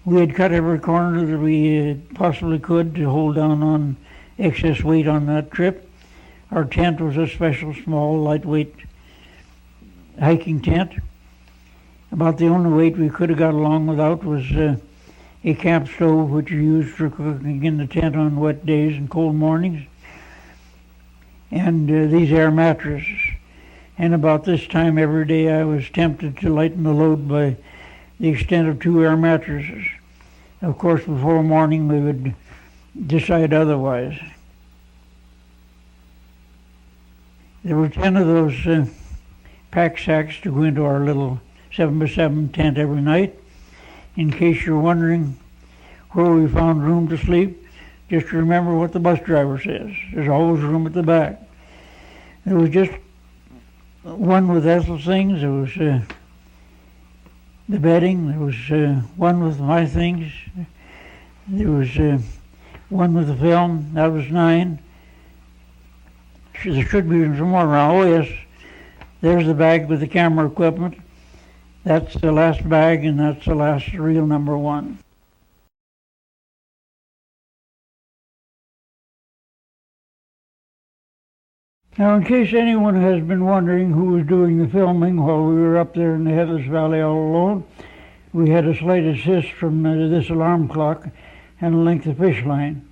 We had cut every corner that we possibly could to hold down on excess weight on that trip. Our tent was a special small, lightweight hiking tent. About the only weight we could have got along without was a camp stove, which you used for cooking in the tent on wet days and cold mornings, and these air mattresses. And about this time every day I was tempted to lighten the load by the extent of 2 air mattresses. Of course, before morning we would decide otherwise. There were 10 of those pack sacks to go into our little 7x7 tent every night. In case you're wondering where we found room to sleep, just remember what the bus driver says. There's always room at the back. There was just one with Ethel's things. There was the bedding. There was one with my things. There was one with the film. That was 9. There should be some more around. Oh yes, there's the bag with the camera equipment. That's the last bag, and that's the last real number 1. Now, in case anyone has been wondering who was doing the filming while we were up there in the Headless Valley all alone, we had a slight assist from this alarm clock and a length of fish line.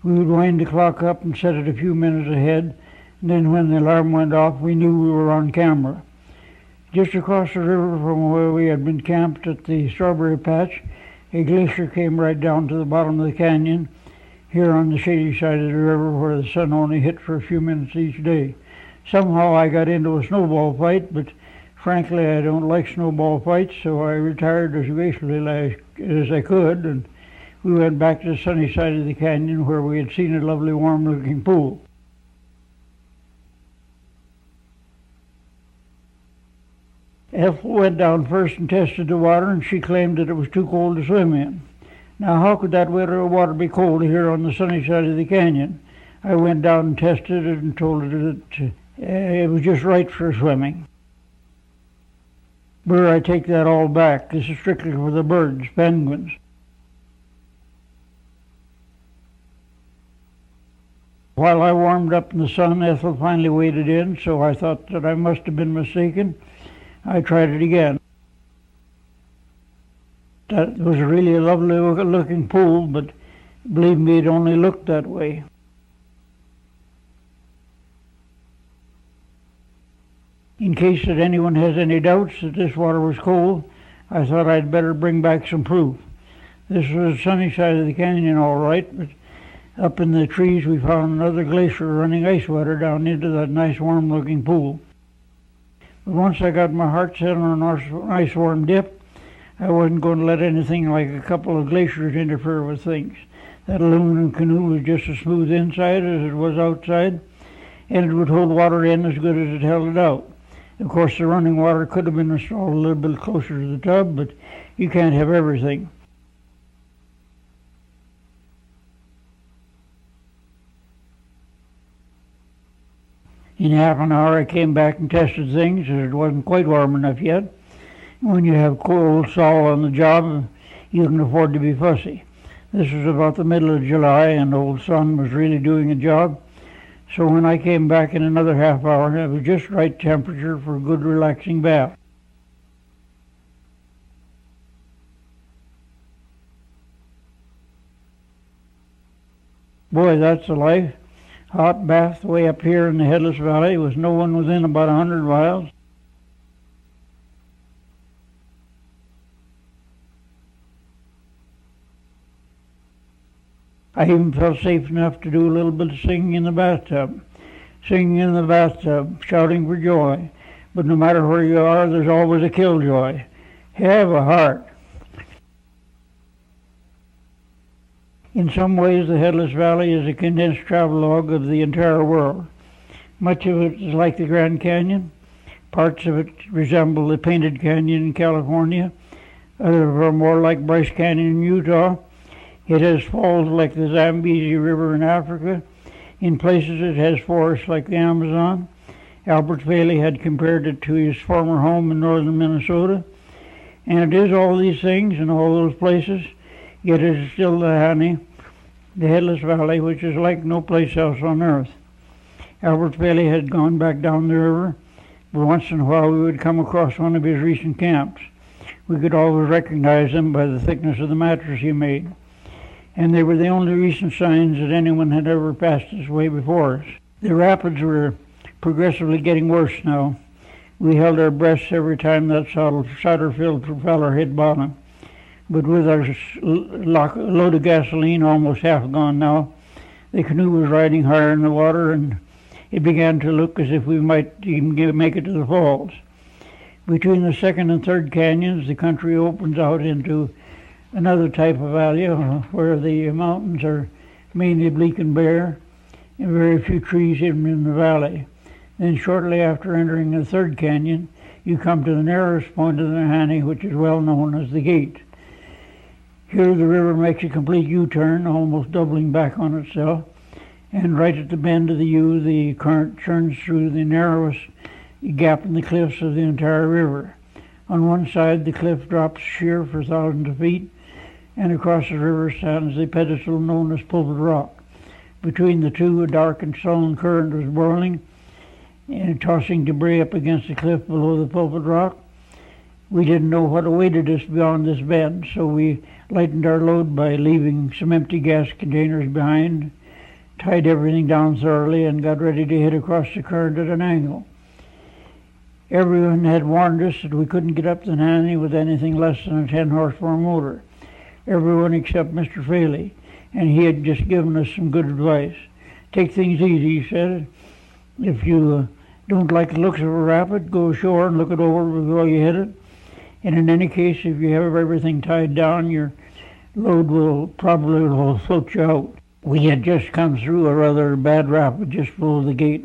We would wind the clock up and set it a few minutes ahead, and then when the alarm went off, we knew we were on camera. Just across the river from where we had been camped at the strawberry patch, a glacier came right down to the bottom of the canyon, here on the shady side of the river where the sun only hit for a few minutes each day. Somehow I got into a snowball fight, but frankly I don't like snowball fights, so I retired as gracefully as I could, and we went back to the sunny side of the canyon where we had seen a lovely warm-looking pool. Ethel went down first and tested the water, and she claimed that it was too cold to swim in. Now, how could that water be cold here on the sunny side of the canyon? I went down and tested it and told her that it was just right for swimming. But I take that all back. This is strictly for the birds, penguins. While I warmed up in the sun, Ethel finally waded in, so I thought that I must have been mistaken. I tried it again. That was really a lovely looking pool, but believe me, it only looked that way. In case that anyone has any doubts that this water was cold, I thought I'd better bring back some proof. This was the sunny side of the canyon all right, but up in the trees we found another glacier running ice water down into that nice warm looking pool. But once I got my heart set on a nice warm dip, I wasn't going to let anything like a couple of glaciers interfere with things. That aluminum canoe was just as smooth inside as it was outside, and it would hold water in as good as it held it out. Of course, the running water could have been installed a little bit closer to the tub, but you can't have everything. In half an hour I came back and tested things, as it wasn't quite warm enough yet. When you have cold Saul on the job, you can afford to be fussy. This was about the middle of July, and old sun was really doing a job. So when I came back in another half hour, it was just right temperature for a good relaxing bath. Boy, that's the life. Hot bath way up here in the Headless Valley with no one within about 100 miles. I even felt safe enough to do a little bit of singing in the bathtub. Singing in the bathtub, shouting for joy. But no matter where you are, there's always a killjoy. Have a heart. In some ways, the Headless Valley is a condensed travelogue of the entire world. Much of it is like the Grand Canyon. Parts of it resemble the Painted Canyon in California. Others are more like Bryce Canyon in Utah. It has falls like the Zambezi River in Africa. In places it has forests like the Amazon. Albert Bailey had compared it to his former home in northern Minnesota, and it is all these things in all those places, yet it is still Nahanni, the Headless Valley, which is like no place else on earth. Albert Bailey had gone back down the river, but once in a while we would come across one of his recent camps. We could always recognize them by the thickness of the mattress he made, and they were the only recent signs that anyone had ever passed this way before us. The rapids were progressively getting worse now. We held our breaths every time that solder-filled propeller hit bottom. But with our load of gasoline almost half gone now, the canoe was riding higher in the water, and it began to look as if we might even make it to the falls. Between the second and third canyons, the country opens out into another type of valley where the mountains are mainly bleak and bare, and very few trees hidden in the valley. Then shortly after entering the third canyon, you come to the narrowest point of the Nahanni, which is well known as the Gate. Here the river makes a complete U-turn, almost doubling back on itself, and right at the bend of the U, the current churns through the narrowest gap in the cliffs of the entire river. On one side, the cliff drops sheer for thousands of feet, and across the river stands the pedestal known as Pulpit Rock. Between the two, a dark and sullen current was boiling and tossing debris up against the cliff below the Pulpit Rock. We didn't know what awaited us beyond this bend, so we lightened our load by leaving some empty gas containers behind, tied everything down thoroughly, and got ready to hit across the current at an angle. Everyone had warned us that we couldn't get up the Nahanni with anything less than a 10-horsepower motor. Everyone except Mr. Faley, and he had just given us some good advice. Take things easy, he said. If you don't like the looks of a rapid, go ashore and look it over before you hit it. And in any case, if you have everything tied down, your load will probably float you out. We had just come through a rather bad rapid just below the Gate,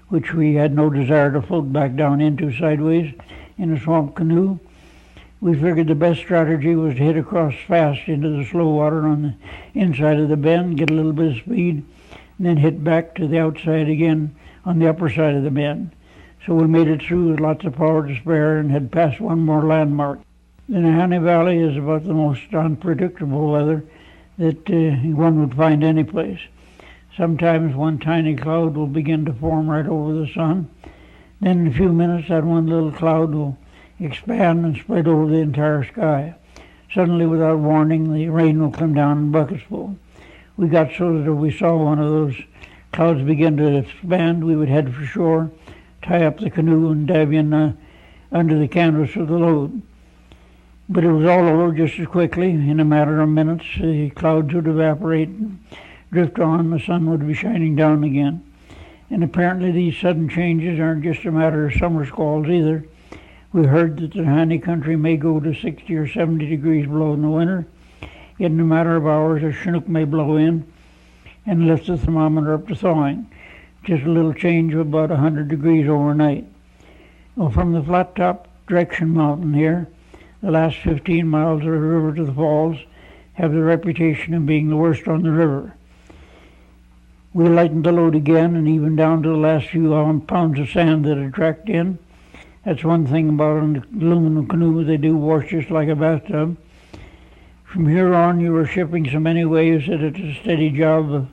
which we had no desire to float back down into sideways in a swamp canoe. We figured the best strategy was to hit across fast into the slow water on the inside of the bend, get a little bit of speed, and then hit back to the outside again on the upper side of the bend. So we made it through with lots of power to spare and had passed one more landmark. The Nahanni Valley is about the most unpredictable weather that one would find any place. Sometimes one tiny cloud will begin to form right over the sun. Then in a few minutes that one little cloud will expand and spread over the entire sky. Suddenly, without warning, the rain will come down in bucketsful. We got so that if we saw one of those clouds begin to expand, we would head for shore, tie up the canoe, and dive in under the canvas of the load. But it was all over just as quickly. In a matter of minutes, the clouds would evaporate and drift on, the sun would be shining down again. And apparently these sudden changes aren't just a matter of summer squalls either. We heard that the Nahanni country may go to 60 or 70 degrees below in the winter, yet in a matter of hours a chinook may blow in and lift the thermometer up to thawing, just a little change of about 100 degrees overnight. Well, from the flat-top direction mountain here, the last 15 miles of the river to the falls have the reputation of being the worst on the river. We lightened the load again, and even down to the last few pounds of sand that had tracked in. That's one thing about an aluminum canoe, they do wash just like a bathtub. From here on, you were shipping so many waves that it's a steady job of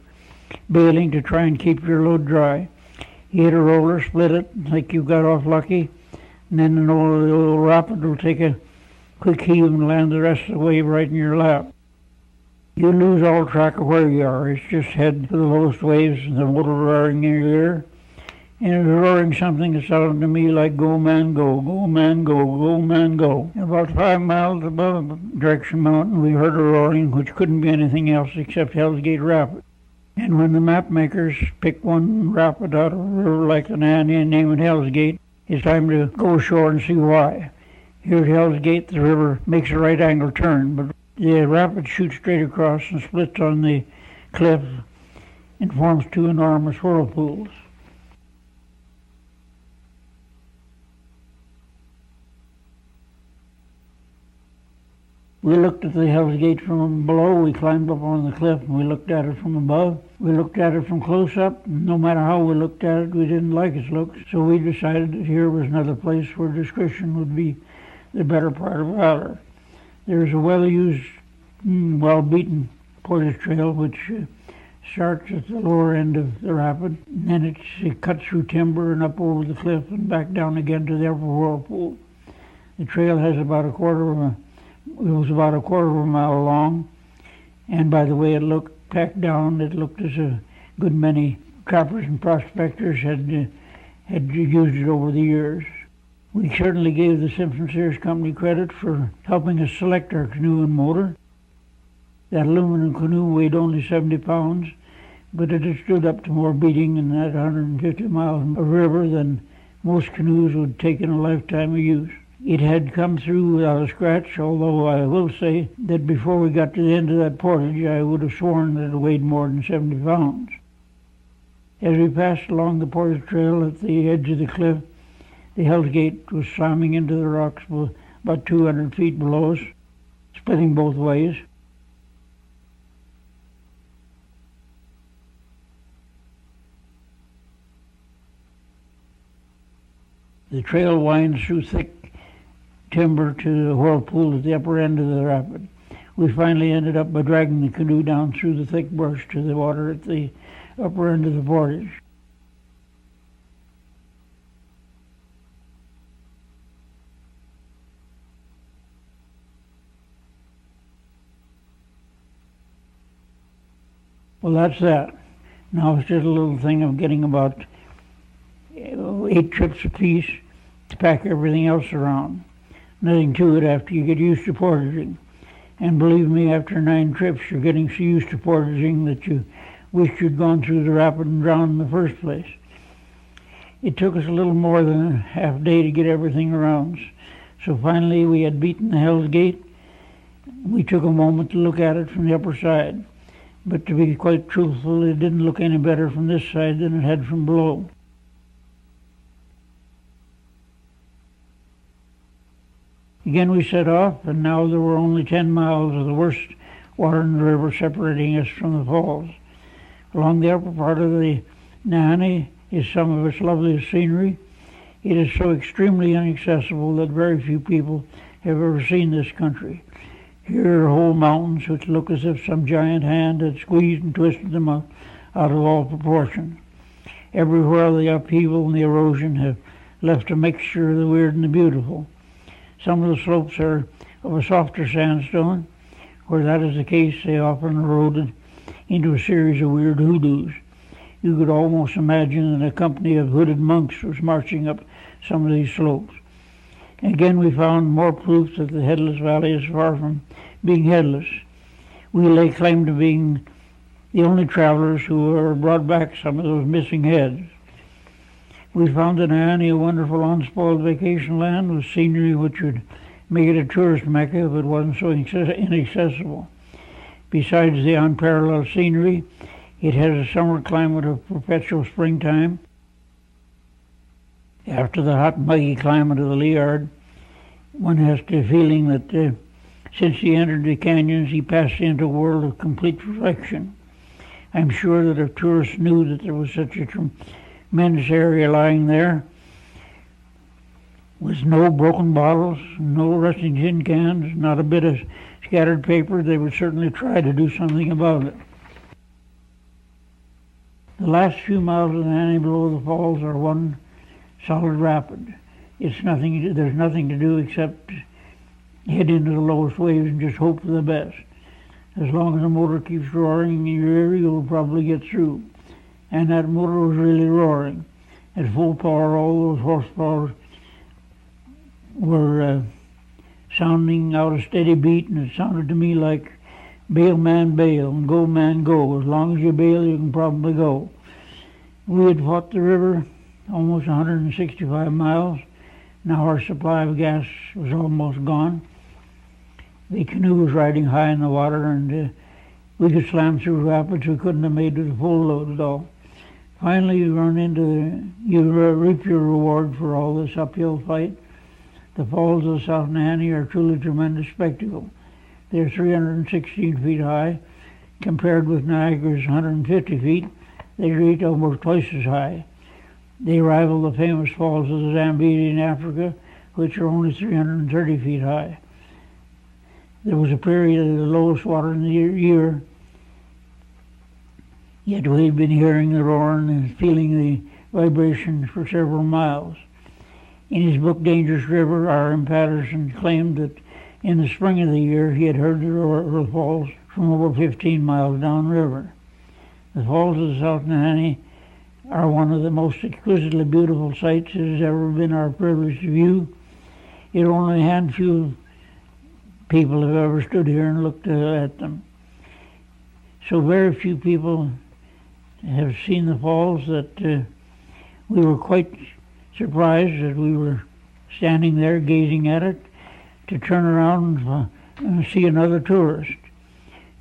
bailing to try and keep your load dry. You hit a roller, split it, like you got off lucky, and then the old rapid will take a quick heave and land the rest of the wave right in your lap. You lose all track of where you are. It's just head for the lowest waves and the motor roaring in your ear. And it was roaring something that sounded to me like "Go man go, go man go, go man go." About 5 miles above Direction Mountain, we heard a roaring which couldn't be anything else except Hell's Gate Rapid. And when the map makers pick one rapid out of a river like the Nahanni and name it Hell's Gate, it's time to go ashore and see why. Here at Hell's Gate, the river makes a right angle turn, but the rapid shoots straight across and splits on the cliff and forms two enormous whirlpools. We looked at the Hell's Gate from below. We climbed up on the cliff and we looked at it from above. We looked at it from close up. No matter how we looked at it, we didn't like its looks. So we decided that here was another place where discretion would be the better part of valor. There's a well-used, well-beaten portage trail which starts at the lower end of the rapid, and then it cuts through timber and up over the cliff and back down again to the upper whirlpool. The trail has about a quarter of a mile long, and by the way it looked packed down, it looked as a good many trappers and prospectors had used it over the years. We certainly gave the Simpson Sears Company credit for helping us select our canoe and motor. That aluminum canoe weighed only 70 pounds, but it had stood up to more beating in that 150 miles of river than most canoes would take in a lifetime of use. It had come through without a scratch, although I will say that before we got to the end of that portage, I would have sworn that it weighed more than 70 pounds. As we passed along the portage trail at the edge of the cliff, the Hell's Gate was slamming into the rocks about 200 feet below us, splitting both ways. The trail winds through thick timber to the whirlpool at the upper end of the rapid. We finally ended up by dragging the canoe down through the thick brush to the water at the upper end of the portage. Well, that's that. Now it's just a little thing of getting about 8 trips apiece to pack everything else around. Nothing to it after you get used to portaging. And believe me, after 9 trips, you're getting so used to portaging that you wish you'd gone through the rapid and drowned in the first place. It took us a little more than a half day to get everything around. So finally we had beaten the Hell's Gate. We took a moment to look at it from the upper side. But to be quite truthful, it didn't look any better from this side than it had from below. Again we set off, and now there were only 10 miles of the worst water in the river separating us from the falls. Along the upper part of the Nahanni is some of its loveliest scenery. It is so extremely inaccessible that very few people have ever seen this country. Here are whole mountains which look as if some giant hand had squeezed and twisted them out of all proportion. Everywhere the upheaval and the erosion have left a mixture of the weird and the beautiful. Some of the slopes are of a softer sandstone. Where that is the case, they often eroded into a series of weird hoodoos. You could almost imagine that a company of hooded monks was marching up some of these slopes. Again, we found more proof that the Headless Valley is far from being headless. We lay claim to being the only travelers who ever brought back some of those missing heads. We found in Nahanni a wonderful unspoiled vacation land with scenery which would make it a tourist mecca if it wasn't so inaccessible. Besides the unparalleled scenery, it has a summer climate of perpetual springtime. After the hot, muggy climate of the Liard, one has the feeling that since he entered the canyons, he passed into a world of complete perfection. I'm sure that if tourists knew that there was such a tremendous area lying there, with no broken bottles, no rusting tin cans, not a bit of scattered paper, they would certainly try to do something about it. The last few miles of the Nahanni below the falls are one solid rapid. There's nothing to do except head into the lowest waves and just hope for the best. As long as the motor keeps roaring in your ear, you'll probably get through. And that motor was really roaring. At full power, all those horsepower were sounding out a steady beat, and it sounded to me like bail man bail and go man go. As long as you bail, you can probably go. We had fought the river almost 165 miles. Now our supply of gas was almost gone. The canoe was riding high in the water, and we could slam through rapids. We couldn't have made it a full load at all. Finally, you reap your reward for all this uphill fight. The falls of South Nahanni are a truly tremendous spectacle. They're 316 feet high. Compared with Niagara's 150 feet, they rate almost twice as high. They rival the famous falls of the Zambezi in Africa, which are only 330 feet high. There was a period of the lowest water in the year, yet we'd been hearing the roaring and feeling the vibration for several miles. In his book Dangerous River, R.M. Patterson claimed that in the spring of the year he had heard the roar of the falls from over 15 miles downriver. The falls of the South Nahanni are one of the most exquisitely beautiful sights it has ever been our privilege to view. Yet only a handful of people have ever stood here and looked at them. So very few people have seen the falls that we were quite surprised that we were standing there gazing at it to turn around and see another tourist.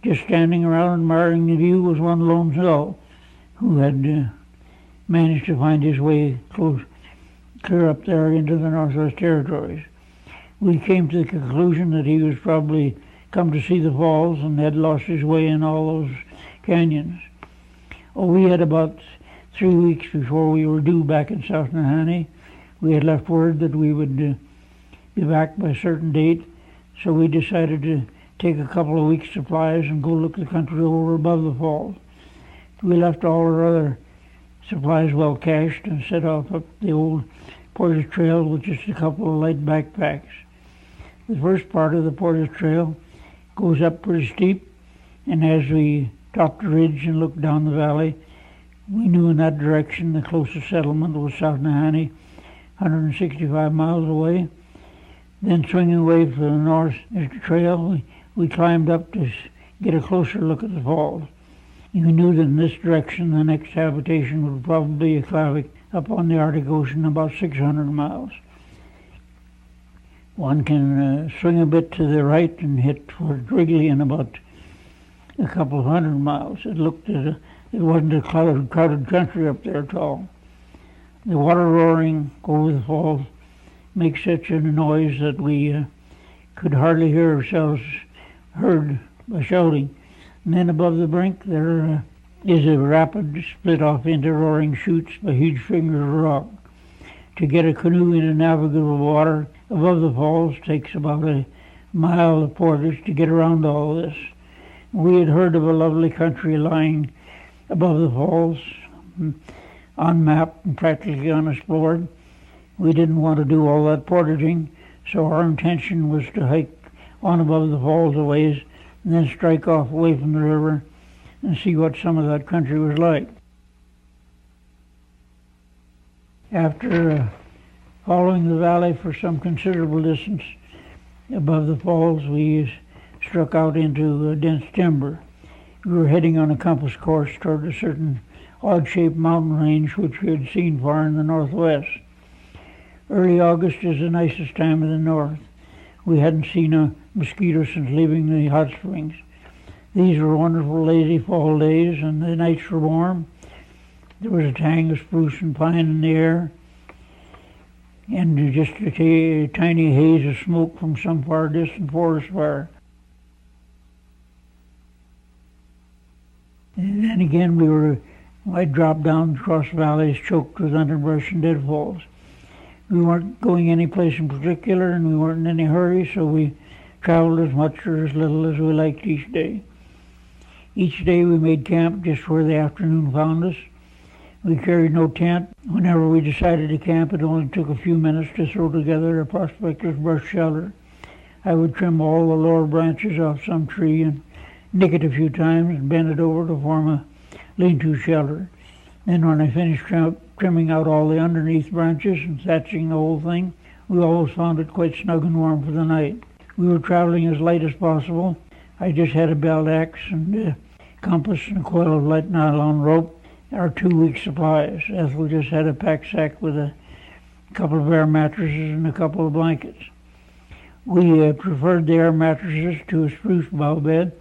Just standing around admiring the view was one lone fellow who had managed to find his way clear up there into the Northwest Territories. We came to the conclusion that he was probably come to see the falls and had lost his way in all those canyons. Oh, we had about 3 weeks before we were due back in South Nahanni. We had left word that we would be back by a certain date, so we decided to take a couple of weeks' supplies and go look the country over above the falls. We left all our other supplies well cached and set off up the old portage trail with just a couple of light backpacks. The first part of the portage trail goes up pretty steep, and as we topped the ridge and looked down the valley, we knew in that direction the closest settlement was South Nahanni, 165 miles away. Then swinging away to the north trail, we climbed up to get a closer look at the falls. We knew that in this direction the next habitation would probably be a Klavik up on the Arctic Ocean, about 600 miles. One can swing a bit to the right and hit toward Wrigley in about a couple of 100 miles. It wasn't a crowded country up there at all. The water roaring over the falls makes such a noise that we could hardly hear ourselves heard by shouting. And then above the brink there is a rapid split off into roaring chutes by huge fingers of rock. To get a canoe into navigable water above the falls takes about a mile of portage to get around all this. We had heard of a lovely country lying above the falls, unmapped and practically unexplored. We didn't want to do all that portaging, so our intention was to hike on above the falls a ways and then strike off away from the river and see what some of that country was like. After following the valley for some considerable distance above the falls, we struck out into dense timber. We were heading on a compass course toward a certain odd-shaped mountain range which we had seen far in the northwest. Early August is the nicest time in the north. We hadn't seen a mosquito since leaving the hot springs. These were wonderful lazy fall days, and the nights were warm. There was a tang of spruce and pine in the air, and just a tiny haze of smoke from some far distant forest fire. And then again I dropped down across valleys choked with underbrush and deadfalls. We weren't going any place in particular, and we weren't in any hurry, so we traveled as much or as little as we liked each day. Each day we made camp just where the afternoon found us. We carried no tent. Whenever we decided to camp, it only took a few minutes to throw together a prospector's brush shelter. I would trim all the lower branches off some tree and nick it a few times and bend it over to form a lean-to shelter. Then when I finished trimming out all the underneath branches and thatching the whole thing, we always found it quite snug and warm for the night. We were traveling as light as possible. I just had a belt axe and a compass and a coil of light nylon rope, our 2 weeks' supplies. Ethel just had a pack sack with a couple of air mattresses and a couple of blankets. We preferred the air mattresses to a spruce bough bed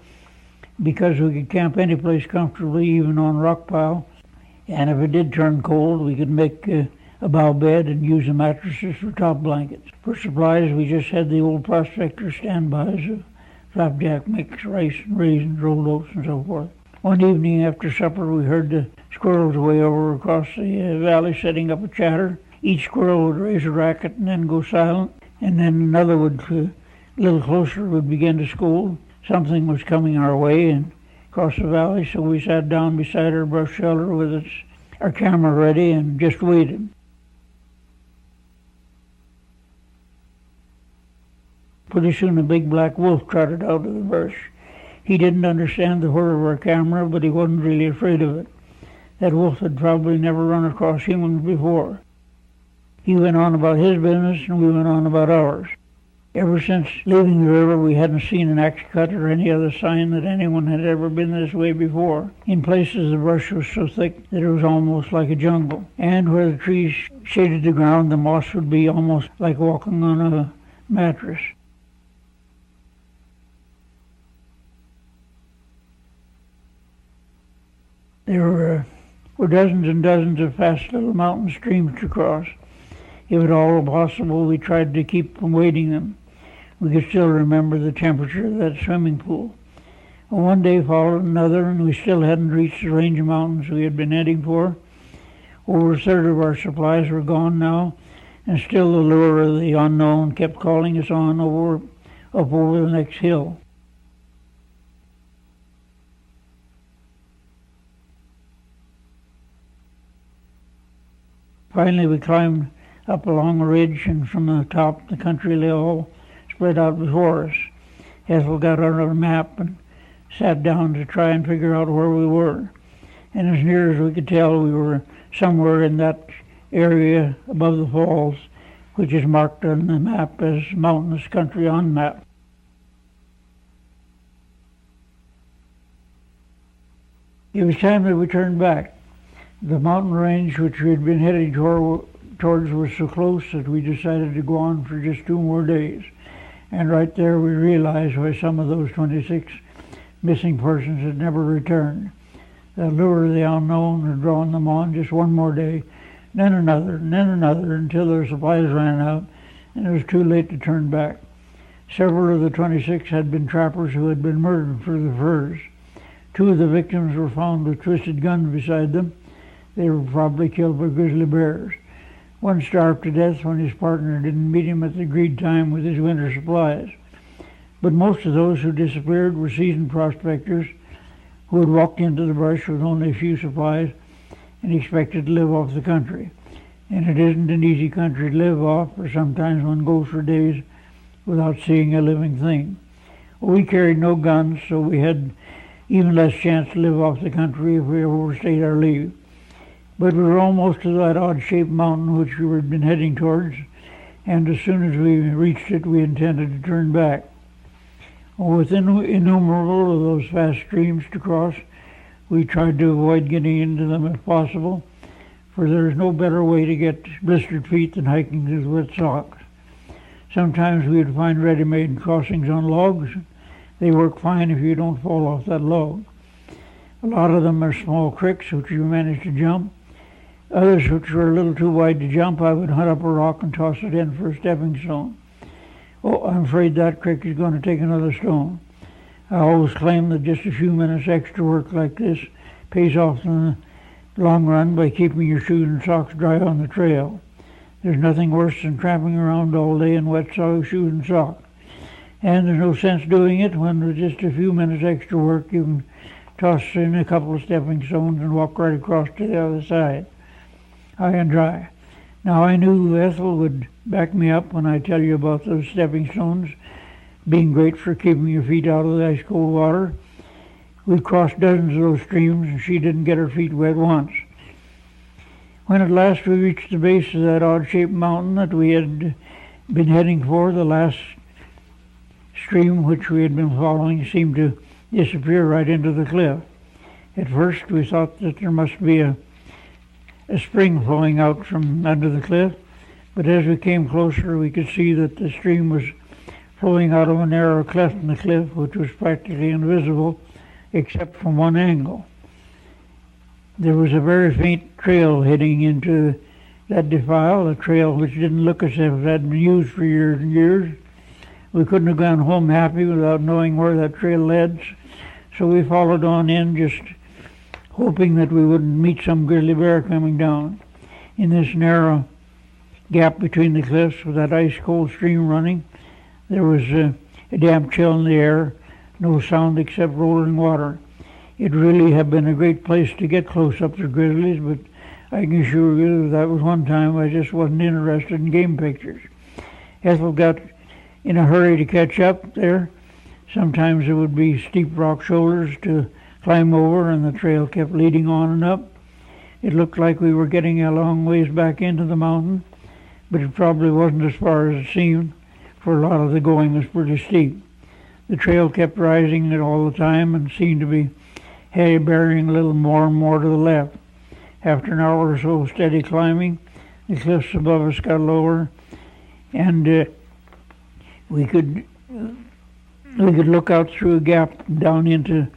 because we could camp any place comfortably, even on rock pile. And if it did turn cold, we could make a bough bed and use the mattresses for top blankets. For supplies, we just had the old prospector standbys of flapjack mix, rice and raisins, rolled oats, and so forth. One evening after supper, we heard the squirrels way over across the valley setting up a chatter. Each squirrel would raise a racket and then go silent, and then another would, a little closer, would begin to scold. Something was coming our way and across the valley, so we sat down beside our brush shelter with our camera ready and just waited. Pretty soon a big black wolf trotted out of the brush. He didn't understand the whir of our camera, but he wasn't really afraid of it. That wolf had probably never run across humans before. He went on about his business, and we went on about ours. Ever since leaving the river, we hadn't seen an axe cut or any other sign that anyone had ever been this way before. In places, the brush was so thick that it was almost like a jungle. And where the trees shaded the ground, the moss would be almost like walking on a mattress. There were dozens and dozens of fast little mountain streams to cross. If at all possible, we tried to keep from wading them. We could still remember the temperature of that swimming pool. Well, one day followed another, and we still hadn't reached the range of mountains we had been heading for. Over a third of our supplies were gone now, and still the lure of the unknown kept calling us on up over the next hill. Finally, we climbed up along a ridge, and from the top, the country lay all spread out before us. Ethel got out a map and sat down to try and figure out where we were. And as near as we could tell, we were somewhere in that area above the falls, which is marked on the map as mountainous country on map. It was time that we turned back. The mountain range which we had been heading towards was so close that we decided to go on for just 2 more days. And right there we realized why some of those 26 missing persons had never returned. The lure of the unknown had drawn them on just 1 more day, then another, until their supplies ran out, and it was too late to turn back. Several of the 26 had been trappers who had been murdered for the furs. 2 of the victims were found with twisted guns beside them. They were probably killed by grizzly bears. One starved to death when his partner didn't meet him at the agreed time with his winter supplies. But most of those who disappeared were seasoned prospectors who had walked into the brush with only a few supplies and expected to live off the country. And it isn't an easy country to live off, for sometimes one goes for days without seeing a living thing. Well, we carried no guns, so we had even less chance to live off the country if we overstayed our leave. But we were almost to that odd-shaped mountain which we had been heading towards, and as soon as we reached it, we intended to turn back. With innumerable of those fast streams to cross, we tried to avoid getting into them if possible, for there is no better way to get blistered feet than hiking with wet socks. Sometimes we would find ready-made crossings on logs. They work fine if you don't fall off that log. A lot of them are small creeks which you manage to jump. Others which were a little too wide to jump, I would hunt up a rock and toss it in for a stepping stone. Oh, I'm afraid that creek is going to take another stone. I always claim that just a few minutes extra work like this pays off in the long run by keeping your shoes and socks dry on the trail. There's nothing worse than tramping around all day in wet shoes and socks. And there's no sense doing it when with just a few minutes extra work you can toss in a couple of stepping stones and walk right across to the other side, high and dry. Now I knew Ethel would back me up when I tell you about those stepping stones being great for keeping your feet out of the ice-cold water. We crossed dozens of those streams and she didn't get her feet wet once. When at last we reached the base of that odd-shaped mountain that we had been heading for, the last stream which we had been following seemed to disappear right into the cliff. At first we thought that there must be a spring flowing out from under the cliff, but as we came closer we could see that the stream was flowing out of a narrow cleft in the cliff which was practically invisible except from one angle. There was a very faint trail heading into that defile, a trail which didn't look as if it had been used for years and years, We couldn't have gone home happy without knowing where that trail led, so we followed on in, just hoping that we wouldn't meet some grizzly bear coming down. In this narrow gap between the cliffs with that ice-cold stream running, there was a damp chill in the air, no sound except rolling water. It really had been a great place to get close up to grizzlies, but I can assure you that was one time I just wasn't interested in game pictures. Ethel got in a hurry to catch up there. Sometimes there would be steep rock shoulders to climb over, and the trail kept leading on and up. It looked like we were getting a long ways back into the mountain, but it probably wasn't as far as it seemed, for a lot of the going was pretty steep. The trail kept rising all the time and seemed to be bearing a little more and more to the left. After an hour or so steady climbing, the cliffs above us got lower, and we could look out through a gap down into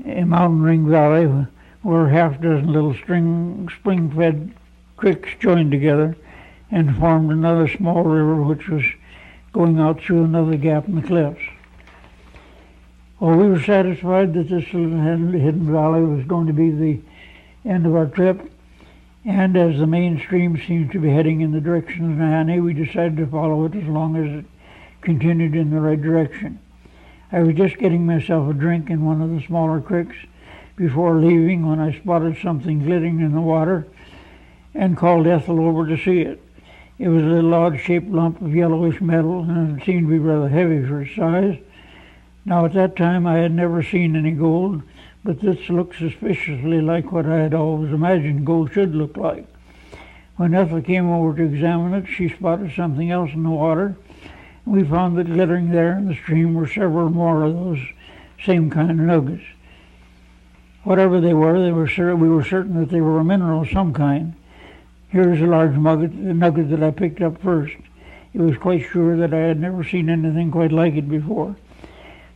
a mountain ring valley where half a dozen little spring-fed creeks joined together and formed another small river which was going out through another gap in the cliffs. Well, we were satisfied that this little hidden valley was going to be the end of our trip, and as the main stream seemed to be heading in the direction of Nahanni, we decided to follow it as long as it continued in the right direction. I was just getting myself a drink in one of the smaller creeks before leaving when I spotted something glittering in the water and called Ethel over to see it. It was a little odd-shaped lump of yellowish metal, and it seemed to be rather heavy for its size. Now, at that time, I had never seen any gold, but this looked suspiciously like what I had always imagined gold should look like. When Ethel came over to examine it, she spotted something else in the water. We found that glittering there in the stream were several more of those same kind of nuggets. Whatever they were we were certain that they were a mineral of some kind. Here's a large nugget that I picked up first. It was quite sure that I had never seen anything quite like it before.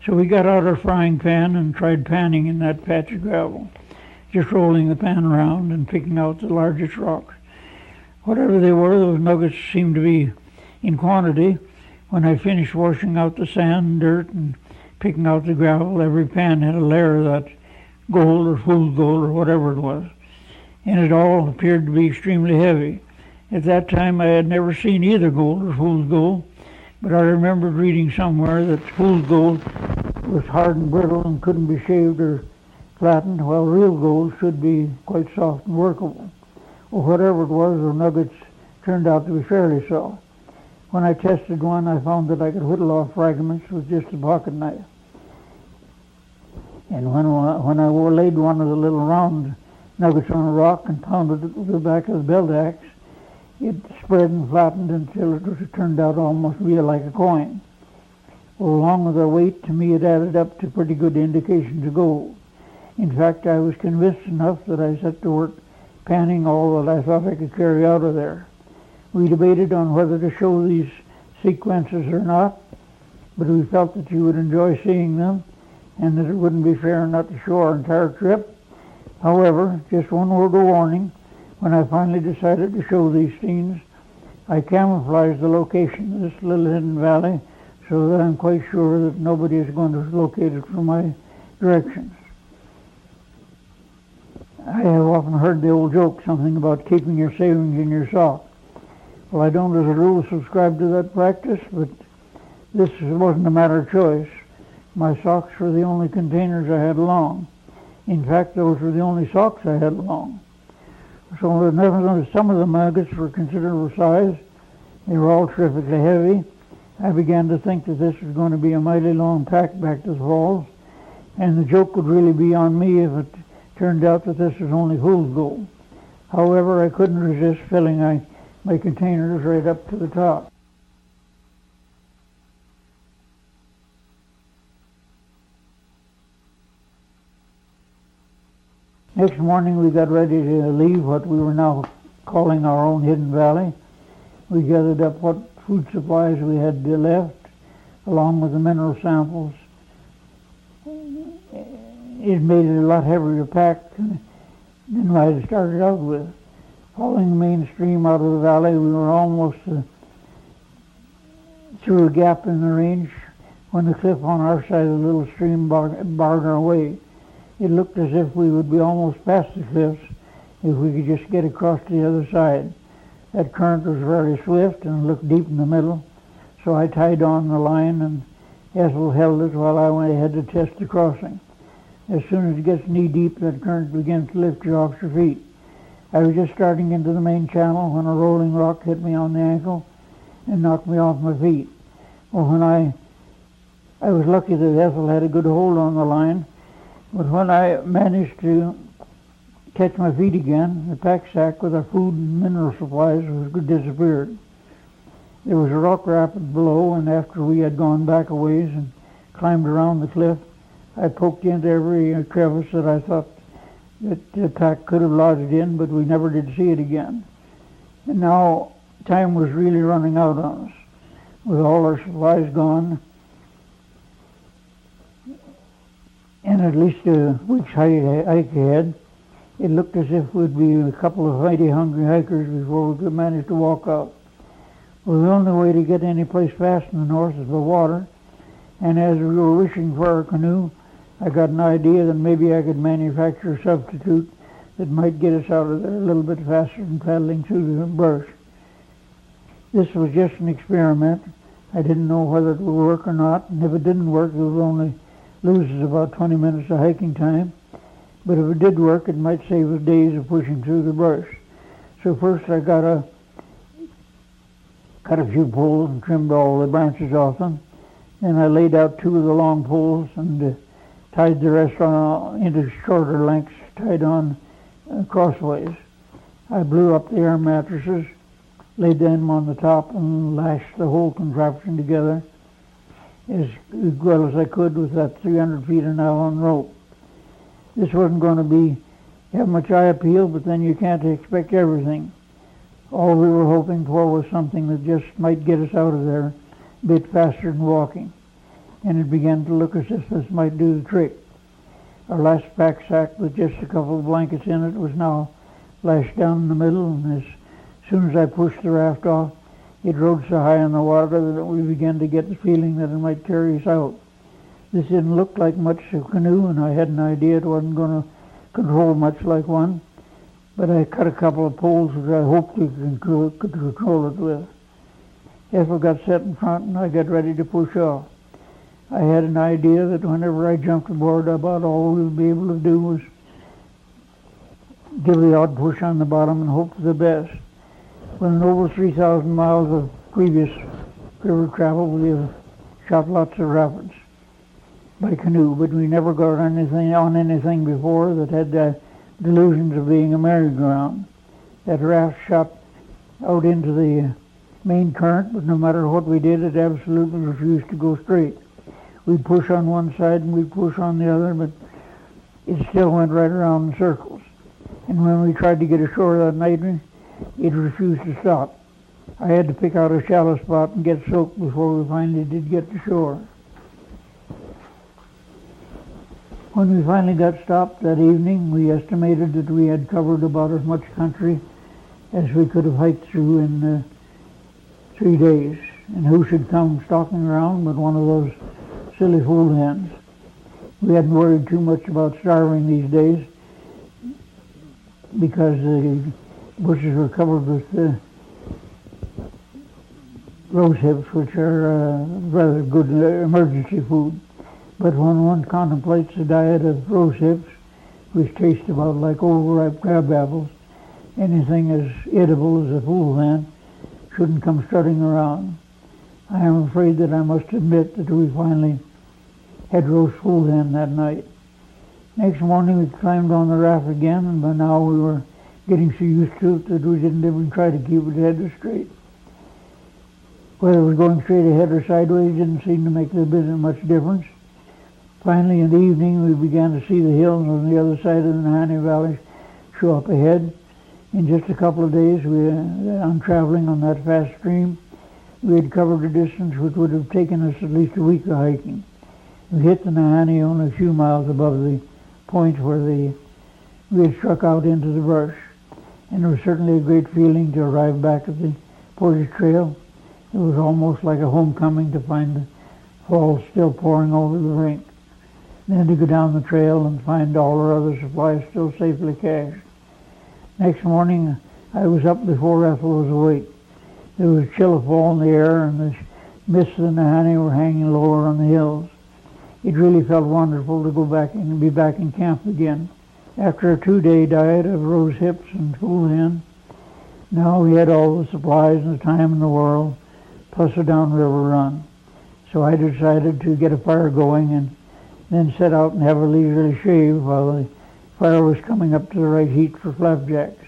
So we got out our frying pan and tried panning in that patch of gravel, just rolling the pan around and picking out the largest rocks. Whatever they were, those nuggets seemed to be in quantity. When I finished washing out the sand and dirt and picking out the gravel, every pan had a layer of that gold or fool's gold or whatever it was, and it all appeared to be extremely heavy. At that time I had never seen either gold or fool's gold, but I remembered reading somewhere that fool's gold was hard and brittle and couldn't be shaved or flattened, while real gold should be quite soft and workable. Well, whatever it was, the nuggets turned out to be fairly so. When I tested one, I found that I could whittle off fragments with just a pocket knife. And when I laid one of the little round nuggets on a rock and pounded it with the back of the belt axe, it spread and flattened until it turned out almost real like a coin. Well, along with the weight, to me it added up to pretty good indications of gold. In fact, I was convinced enough that I set to work panning all that I thought I could carry out of there. We debated on whether to show these sequences or not, but we felt that you would enjoy seeing them and that it wouldn't be fair not to show our entire trip. However, just one word of warning, when I finally decided to show these scenes, I camouflaged the location of this little hidden valley so that I'm quite sure that nobody is going to locate it from my directions. I have often heard the old joke, something about keeping your savings in your sock. Well, I don't as a rule subscribe to that practice, but this wasn't a matter of choice. My socks were the only containers I had along. In fact, those were the only socks I had along. So some of the nuggets were considerable size. They were all terrifically heavy. I began to think that this was going to be a mighty long pack back to the falls, and the joke would really be on me if it turned out that this was only fool's gold. However, I couldn't resist filling my containers right up to the top. Next morning we got ready to leave what we were now calling our own hidden valley. We gathered up what food supplies we had left, along with the mineral samples. It made it a lot heavier to pack than I had started out with. Following the main stream out of the valley, we were almost through a gap in the range when the cliff on our side of the little stream barred our way. It looked as if we would be almost past the cliffs if we could just get across to the other side. That current was very swift and looked deep in the middle, so I tied on the line and Ethel held it while I went ahead to test the crossing. As soon as it gets knee-deep, that current begins to lift you off your feet. I was just starting into the main channel when a rolling rock hit me on the ankle and knocked me off my feet. Well, when I was lucky that Ethel had a good hold on the line, but when I managed to catch my feet again, the pack sack with our food and mineral supplies was disappeared. There was a rock rapid below, and after we had gone back a ways and climbed around the cliff, I poked into every crevice that I thought that the pack could have lodged in, but we never did see it again. And now time was really running out on us. With all our supplies gone, and at least a week's hike ahead, it looked as if we'd be a couple of mighty hungry hikers before we could manage to walk out. Well, the only way to get any place fast in the north is by water, and as we were wishing for our canoe, I got an idea that maybe I could manufacture a substitute that might get us out of there a little bit faster than paddling through the brush. This was just an experiment. I didn't know whether it would work or not, and if it didn't work, it would only lose us about 20 minutes of hiking time. But if it did work, it might save us days of pushing through the brush. So first I cut a few poles and trimmed all the branches off them. Then I laid out two of the long poles and tied the rest on into shorter lengths, tied on crossways. I blew up the air mattresses, laid them on the top, and lashed the whole contraption together as well as I could with that 300 feet of nylon rope. This wasn't going to have much eye appeal, but then you can't expect everything. All we were hoping for was something that just might get us out of there a bit faster than walking. And it began to look as if this might do the trick. Our last pack sack with just a couple of blankets in it was now lashed down in the middle, and as soon as I pushed the raft off, it rode so high in the water that we began to get the feeling that it might carry us out. This didn't look like much of a canoe, and I had an idea it wasn't going to control much like one, but I cut a couple of poles which I hoped we could control it with. Ethel got set in front, and I got ready to push off. I had an idea that whenever I jumped aboard, about all we would be able to do was give the odd push on the bottom and hope for the best. When in over 3,000 miles of previous river travel, we have shot lots of rapids by canoe, but we never got on anything before that had the delusions of being a merry-go-round. That raft shot out into the main current, but no matter what we did, it absolutely refused to go straight. We'd push on one side and we'd push on the other, but it still went right around in circles. And when we tried to get ashore that night, it refused to stop. I had to pick out a shallow spot and get soaked before we finally did get to shore. When we finally got stopped that evening, we estimated that we had covered about as much country as we could have hiked through in 3 days. And who should come stalking around but one of those silly fool hens. We hadn't worried too much about starving these days because the bushes were covered with rose hips, which are rather good emergency food. But when one contemplates a diet of rose hips, which taste about like overripe crab apples, anything as edible as a fool hen shouldn't come strutting around. I am afraid that I must admit that we finally had roast fool hen that night. Next morning we climbed on the raft again, and by now we were getting so used to it that we didn't even try to keep it head straight. Whether it was going straight ahead or sideways didn't seem to make a bit of much difference. Finally, in the evening, we began to see the hills on the other side of the Nahanni Valley show up ahead. In just a couple of days, on traveling on that fast stream, we had covered a distance which would have taken us at least a week of hiking. We hit the Nahanni only a few miles above the point where we had struck out into the brush, and it was certainly a great feeling to arrive back at the portage trail. It It was almost like a homecoming to find the falls still pouring over the rink. Then to go down the trail and find all our other supplies still safely cached. Next morning, I was up before Ethel was awake. There was a chill of fall in the air, and the mists of the Nahanni were hanging lower on the hills. It really felt wonderful to go back and be back in camp again. After a 2-day diet of rose hips and cool hen, now we had all the supplies and the time in the world, plus a downriver run. So I decided to get a fire going and then set out and have a leisurely shave while the fire was coming up to the right heat for flapjacks.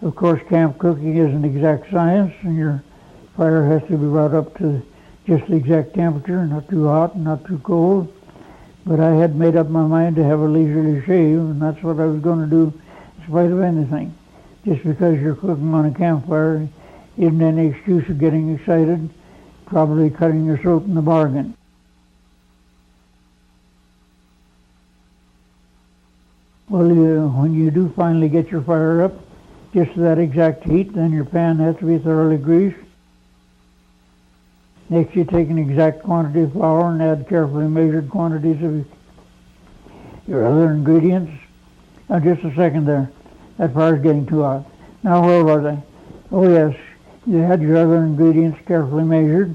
Of course, camp cooking is an exact science, and your fire has to be brought up to just the exact temperature, not too hot and not too cold. But I had made up my mind to have a leisurely shave, and that's what I was going to do in spite of anything. Just because you're cooking on a campfire isn't any excuse of getting excited, probably cutting your throat in the bargain. Well, when you do finally get your fire up, just to that exact heat, then your pan has to be thoroughly greased. Next, you take an exact quantity of flour and add carefully measured quantities of your other ingredients. Now, just a second there. That fire's getting too hot. Now, where was I? Oh, yes. You add your other ingredients carefully measured.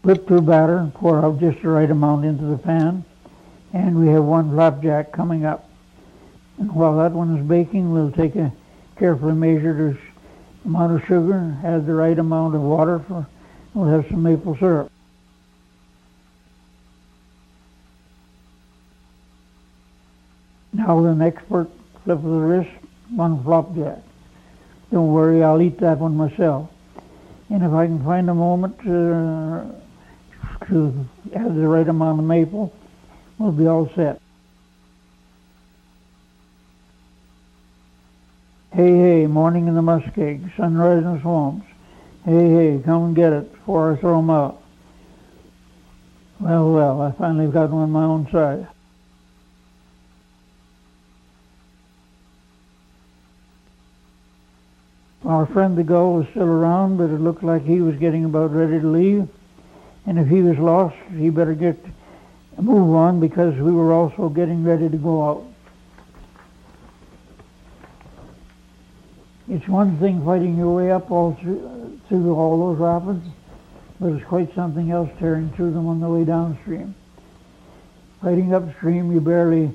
Whip to a batter and pour out just the right amount into the pan. And we have one flapjack coming up. And while that one is baking, we'll take a carefully measured amount of sugar, add the right amount of water, we'll have some maple syrup. Now with an expert flip of the wrist, one flapjack. Don't worry, I'll eat that one myself. And if I can find a moment to add the right amount of maple, we'll be all set. Hey, hey, morning in the muskeg, sunrise in the swamps. Hey, hey, come and get it before I throw them out. Well, well, I finally got one on my own side. Our friend the gull was still around, but it looked like he was getting about ready to leave. And if he was lost, he better get a move on, because we were also getting ready to go out. It's one thing fighting your way up all through all those rapids, but it's quite something else tearing through them on the way downstream. Fighting upstream, you barely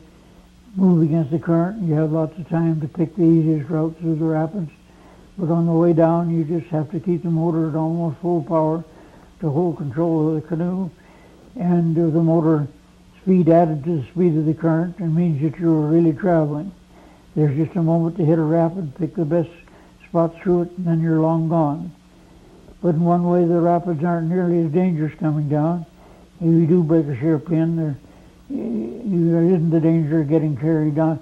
move against the current, and you have lots of time to pick the easiest route through the rapids. But on the way down, you just have to keep the motor at almost full power to hold control of the canoe, and the motor speed added to the speed of the current, and means that you're really traveling. There's just a moment to hit a rapid, pick the best spot through it, and then you're long gone. But in one way, the rapids aren't nearly as dangerous coming down. If you do break a sheer pin, there isn't the danger of getting carried down,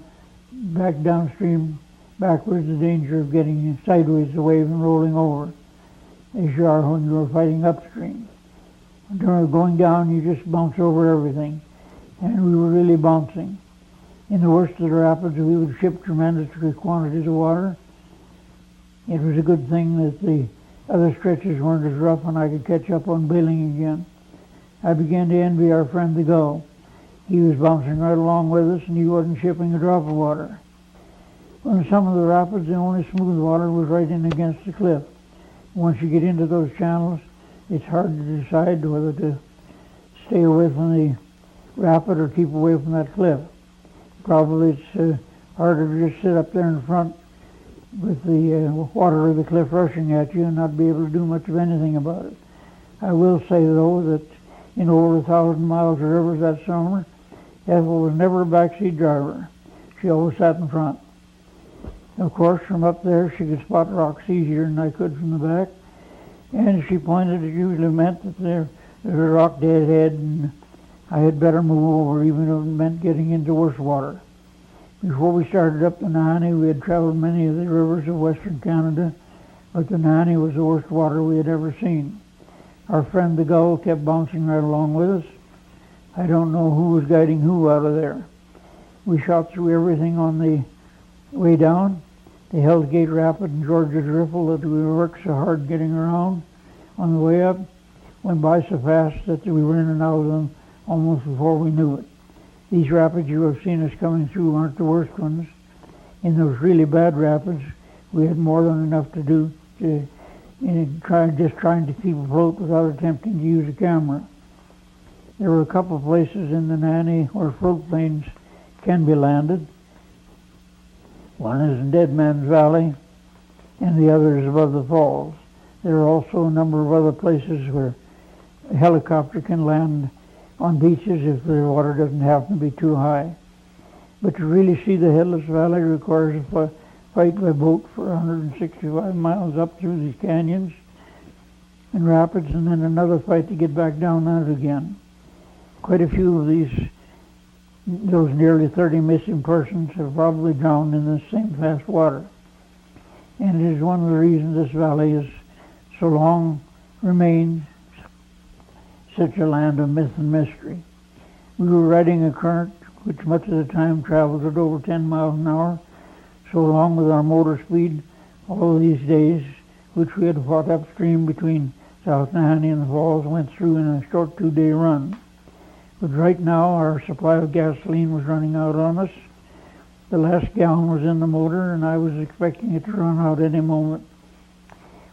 back downstream, backwards, the danger of getting sideways the wave and rolling over, as you are when you're fighting upstream. During going down, you just bounce over everything, and we were really bouncing. In the worst of the rapids, we would ship tremendous quantities of water. It was a good thing that the other stretches weren't as rough and I could catch up on bailing again. I began to envy our friend the gull. He was bouncing right along with us, and he wasn't shipping a drop of water. On some of the rapids, the only smooth water was right in against the cliff. Once you get into those channels, it's hard to decide whether to stay away from the rapid or keep away from that cliff. Probably it's harder to just sit up there in front with the water of the cliff rushing at you and not be able to do much of anything about it. I will say, though, that in over 1,000 miles of rivers that summer, Ethel was never a backseat driver. She always sat in front. Of course, from up there, she could spot rocks easier than I could from the back. And if she pointed, it usually meant that there's a rock dead ahead, and I had better move over, even if it meant getting into worse water. Before we started up the Nahanni, we had traveled many of the rivers of Western Canada, but the Nahanni was the worst water we had ever seen. Our friend the gull kept bouncing right along with us. I don't know who was guiding who out of there. We shot through everything on the way down. The Hell's Gate Rapid and George's Riffle that we worked so hard getting around on the way up went by so fast that we were in and out of them almost before we knew it. These rapids you have seen us coming through aren't the worst ones. In those really bad rapids, we had more than enough to do just trying to keep afloat without attempting to use a camera. There were a couple of places in the Nahanni where float planes can be landed. One is in Dead Man's Valley, and the other is above the falls. There are also a number of other places where a helicopter can land on beaches if the water doesn't happen to be too high. But to really see the Headless Valley requires a fight by boat for 165 miles up through these canyons and rapids, and then another fight to get back down out again. Quite a few of those nearly 30 missing persons have probably drowned in the same fast water. And it is one of the reasons this valley has so long remained such a land of myth and mystery. We were riding a current which much of the time traveled at over 10 miles an hour, so along with our motor speed all of these days, which we had fought upstream between South Nahanni and the falls, went through in a short 2-day run. But right now our supply of gasoline was running out on us. The last gallon was in the motor and I was expecting it to run out any moment.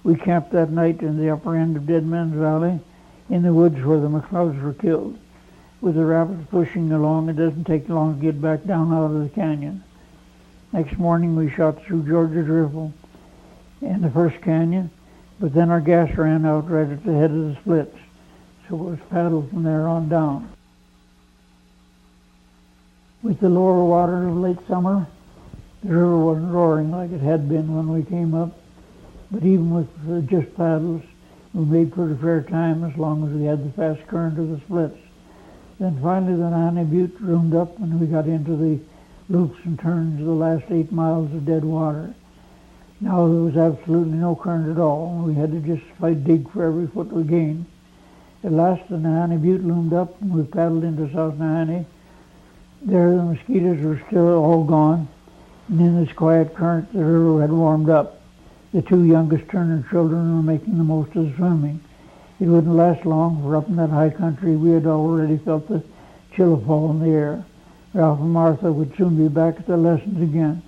We camped that night in the upper end of Dead Man's Valley in the woods where the McLeods were killed. With the rapids pushing along, it doesn't take long to get back down out of the canyon. Next morning we shot through George's Riffle and the first canyon, but then our gas ran out right at the head of the splits, so it was paddled from there on down. With the lower water of late summer, the river wasn't roaring like it had been when we came up, but even with just paddles, we made pretty fair time as long as we had the fast current of the splits. Then finally the Nahanni Butte roomed up and we got into the loops and turns of the last 8 miles of dead water. Now there was absolutely no current at all. We had to just fight dig for every foot we gained. At last the Nahanni Butte loomed up and we paddled into South Nahanni. There the mosquitoes were still all gone, and in this quiet current the river had warmed up. The 2 youngest Turner children were making the most of the swimming. It wouldn't last long, for up in that high country we had already felt the chill fall in the air. Ralph and Martha would soon be back at their lessons again.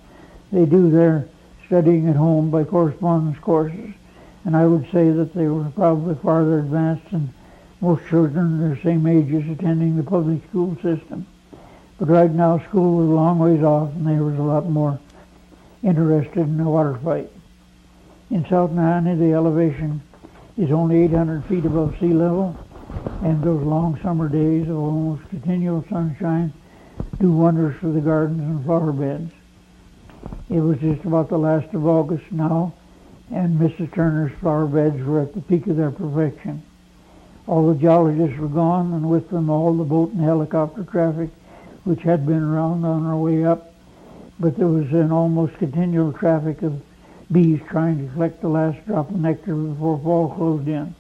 They do their studying at home by correspondence courses, and I would say that they were probably farther advanced than most children their same ages attending the public school system. But right now school was a long ways off and they was a lot more interested in the water fight. In South Nahanni the elevation is only 800 feet above sea level, and those long summer days of almost continual sunshine do wonders for the gardens and flower beds. It was just about the last of August now, and Mrs. Turner's flower beds were at the peak of their perfection. All the geologists were gone, and with them all the boat and helicopter traffic which had been around on our way up, but there was an almost continual traffic of bees trying to collect the last drop of nectar before fall closed in.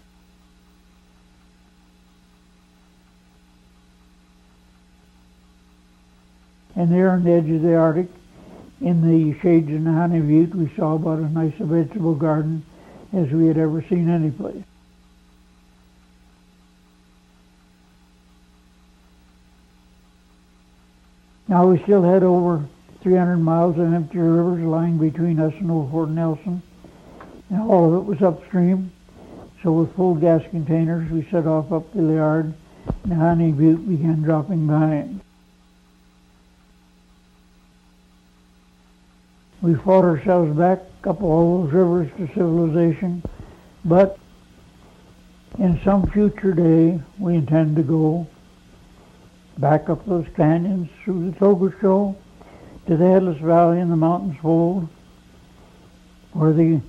And there on the edge of the Arctic, in the shades of Nahanni Butte, we saw about as nice a vegetable garden as we had ever seen any place. Now we still had over 300 miles of empty rivers lying between us and Old Fort Nelson, and all of it was upstream. So with full gas containers, we set off up the Liard. Nahanni Butte began dropping behind. We fought ourselves back up all those rivers to civilization, but in some future day we intend to go back up those canyons through the Toga Show to the Headless Valley in the mountains fold, where the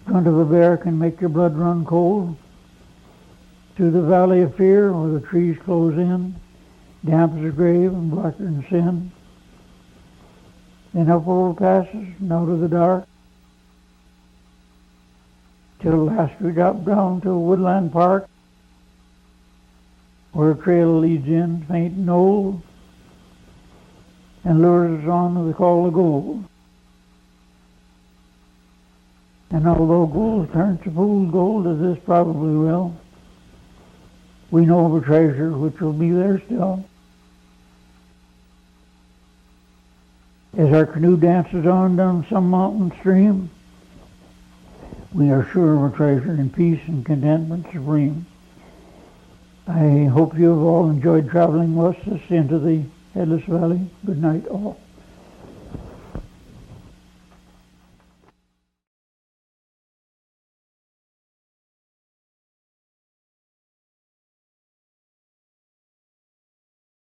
grunt of a bear can make your blood run cold, to the Valley of Fear, where the trees close in, damp as a grave and blacker than sin, then up over passes and out of the dark, till last we drop down to Woodland Park, where a trail leads in, faint and old, and lures us on to the call of gold. And although gold turns to fool's gold, as this probably will, we know of a treasure which will be there still. As our canoe dances on down some mountain stream, we are sure of a treasure in peace and contentment supreme. I hope you have all enjoyed traveling with us into the Headless Valley. Good night, all.